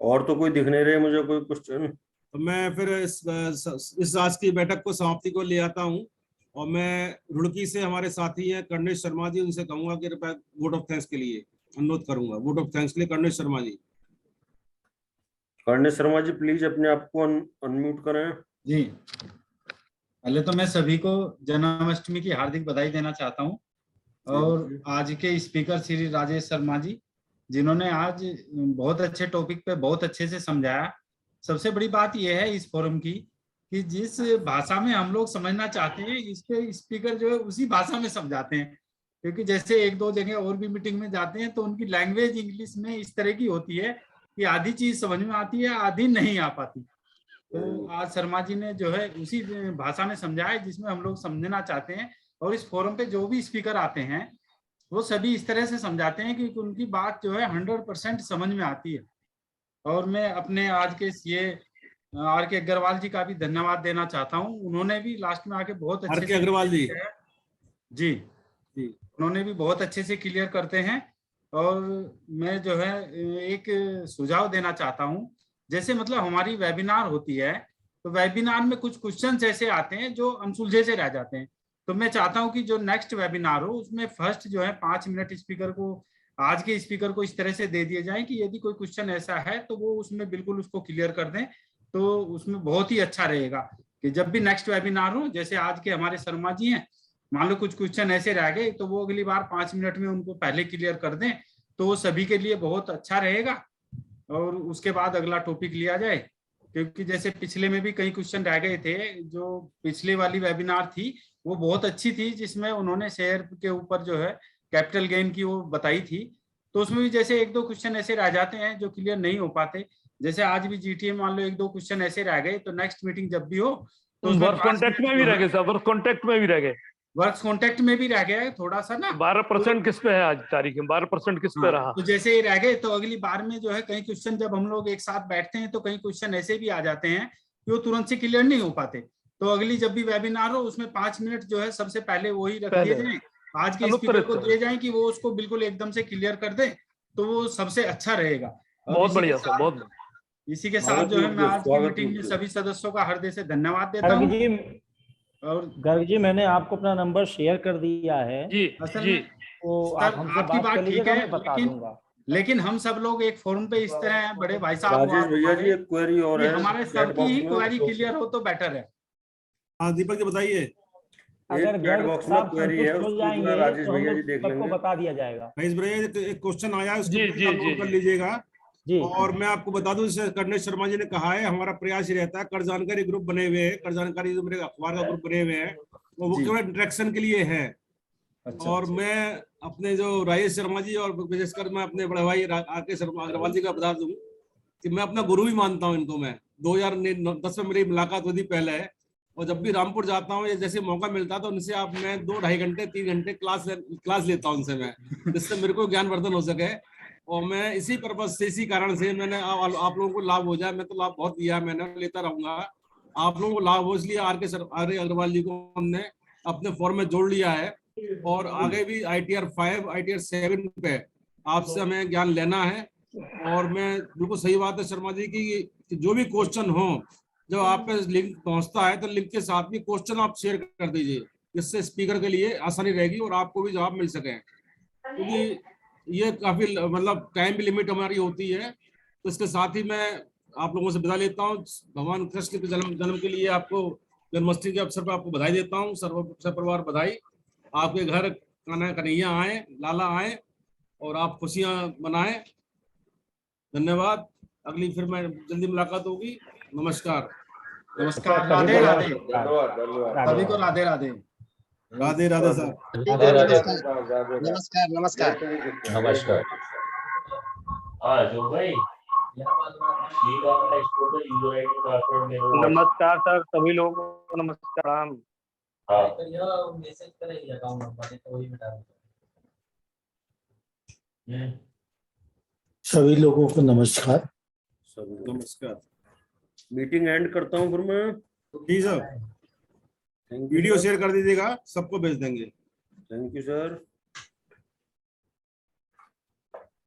और तो कोई दिख नहीं रहे मुझे कोई क्वेश्चन। तो मैं फिर इस आज की बैठक को समाप्ति को ले आता हूं, और मैं रुड़की से हमारे साथी हैं कर्णेश शर्मा जी, उनसे कहूंगा कि वोट ऑफ थैंक्स के लिए अनुरोध करूंगा। वोट ऑफ थैंक्स के लिए कर्णेश शर्मा जी। कर्णेश शर्मा जी प्लीज अपने आप को अनम्यूट करें। जी, पहले तो मैं सभी को जन्माष्टमी की हार्दिक बधाई देना चाहता हूं, और आज के स्पीकर श्री राजेश शर्मा जी, जिन्होंने आज बहुत अच्छे टॉपिक पे बहुत अच्छे से समझाया। सबसे बड़ी बात यह है इस फोरम की कि जिस भाषा में हम लोग समझना चाहते हैं, इसके स्पीकर जो है उसी भाषा में समझाते हैं। क्योंकि जैसे एक दो जगह और भी मीटिंग में जाते हैं तो उनकी लैंग्वेज इंग्लिश में इस तरह की होती है कि आधी चीज समझ में आती है, आधी नहीं आ पाती। तो आज शर्मा जी ने जो है उसी भाषा में समझाया जिसमें हम लोग समझना चाहते हैं। और इस फोरम पे जो भी स्पीकर आते हैं वो सभी इस तरह से समझाते हैं कि उनकी बात जो है 100% समझ में आती है। और मैं अपने आज के ये आर के अग्रवाल जी का भी धन्यवाद देना चाहता हूं। उन्होंने भी लास्ट में आके बहुत अच्छे से अग्रवाल जी जी उन्होंने भी बहुत अच्छे से क्लियर करते हैं। और मैं जो है एक सुझाव देना चाहता हूं, जैसे मतलब हमारी वेबिनार होती है तो वेबिनार में कुछ क्वेश्चंस ऐसे आते हैं जो अनसुलझे से रह जाते हैं। तो मैं चाहता हूं कि जो नेक्स्ट वेबिनार हो उसमें फर्स्ट जो है 5 मिनट स्पीकर को, आज के स्पीकर को इस तरह से दे दिए जाए कि यदि कोई क्वेश्चन ऐसा है तो वो उसमें बिल्कुल उसको क्लियर कर दें, तो उसमें बहुत ही अच्छा रहेगा कि जब भी नेक्स्ट वेबिनार हो, जैसे आज के हमारे शर्मा जी हैं, मान लो कुछ क्वेश्चन ऐसे रह गए तो वो अगली बार 5 मिनट में उनको पहले क्लियर कर दें, तो वो सभी के लिए बहुत अच्छा रहेगा। और उसके बाद अगला टॉपिक लिया जाए, क्योंकि जैसे पिछले में भी कई क्वेश्चन रह गए थे। जो पिछले वाली वेबिनार थी वो बहुत अच्छी थी, जिसमें उन्होंने शेयर के ऊपर जो है कैपिटल गेन की वो बताई थी। तो उसमें भी जैसे एक दो क्वेश्चन ऐसे रह जाते हैं जो क्लियर नहीं हो पाते। जैसे आज भी जीटीए मान लो एक दो क्वेश्चन ऐसे रह गए, तो नेक्स्ट मीटिंग जब भी हो तो वर्क कॉन्टेक्ट में भी रह गए सर, वर्क कॉन्टेक्ट में भी रह गए, वर्क कॉन्टेक्ट में भी रह गया है थोड़ा सा ना। 12% किस पे है आज तारीख में, 12% किस पे रहा। तो जैसे ये रह गए तो अगली बार में जो है कई क्वेश्चन जब हम लोग एक साथ बैठते हैं तो कई क्वेश्चन ऐसे भी आ जाते हैं कि वो तुरंत से क्लियर नहीं हो पाते। तो अगली जब भी वेबिनार हो उसमें 5 मिनट जो है सबसे पहले वही रख दिए जाए, आज के स्पीकर को दिए जाए कि वो उसको बिल्कुल एकदम से क्लियर कर दे, तो वो सबसे अच्छा रहेगा। बहुत बढ़िया सर, बहुत इसी के साथ जो है मैं आज की मीटिंग में सभी सदस्यों का हृदय से धन्यवाद देता हूँ। और गर्ग जी मैंने आपको अपना नंबर शेयर कर दिया है जी जी, तो आप हमसे आपकी बात ठीक है, मैं बता दूंगा। लेकिन हम सब लोग एक फोरम पे इस तरह हैं, बड़े भाई साहब, राजेश भैया जी एक क्वेरी और है, हमारे सबकी ही क्वेरी क्लियर हो तो बेटर है। हाँ दीपक जी बताइए। अगर चैट बॉक्स में क्वेरी है, उसको राजेश भैया जी देख लेंगे, बता दिया जाएगा। एक क्वेश्चन आया है, उसको नोट कर लीजिएगा। और मैं आपको बता दूं, जैसे कर्णेश शर्मा जी ने कहा है, हमारा प्रयास ही रहता है, कर जानकारी ग्रुप बने हुए हैं, कर जानकारी जो मेरे अखबार का ग्रुप बने हुए हैं, वो केवल इंटरेक्शन के लिए है। अच्छा, और अच्छा। मैं अपने जो राजेश शर्मा जी और विशेषकर मैं अपने बड़े भाई आके शर्मा अग्रवाल जी का बता दूं कि मैं अपना गुरु ही मानता हूं इनको। मैं 2010 में मेरी मुलाकात हुई थी पहले है, और जब भी रामपुर जाता हूँ या जैसे मौका मिलता है तो उनसे आप मैं 2-2.5 घंटे 3 घंटे क्लास लेता हूँ उनसे मैं, जिससे मेरे को ज्ञानवर्धन हो सके। और मैं इसी पर्पज से, इसी कारण से मैंने आप लोगों को लाभ हो जाए, मैं तो लाभ बहुत लिया, मैंने लेता रहूंगा, आप लोगों को लाभ हो, इसलिए आर अग्रवाल जी को हमने अपने फॉर्म में जोड़ लिया है। और आगे भी ITR 5 ITR 7 पे आपसे हमें ज्ञान लेना है। और मैं बिल्कुल सही बात है शर्मा जी की जो भी क्वेश्चन हो, जब आप पे लिंक पहुंचता है तो लिंक के साथ भी क्वेश्चन आप शेयर कर दीजिए, जिससे स्पीकर के लिए आसानी रहेगी और आपको भी जवाब मिल सके, क्योंकि ये काफी मतलब टाइम भी लिमिट हमारी होती है। तो इसके साथ ही मैं आप लोगों से विदा लेता हूँ। भगवान कृष्ण के जन्म के लिए आपको जन्माष्टमी के अवसर पर आपको बधाई देता हूँ। सर्व परिवार बधाई। आपके घर कन्हैया आए, लाला आए और आप खुशियां मनाएं। धन्यवाद। अगली फिर मैं जल्दी मुलाकात होगी। नमस्कार। नमस्कार, राधे राधे। धन्यवाद धन्यवाद। सभी को राधे राधे। राधे राधे साहब। नमस्कार नमस्कार। नमस्कार। हाँ जो भाई नमस्कार सर, सभी लोगों को नमस्कार। राम। सभी लोगों को नमस्कार। नमस्कार। मीटिंग एंड करता हूँ फिर मैं। जी सर, वीडियो शेयर कर दीजिएगा, सबको भेज देंगे। Thank you sir.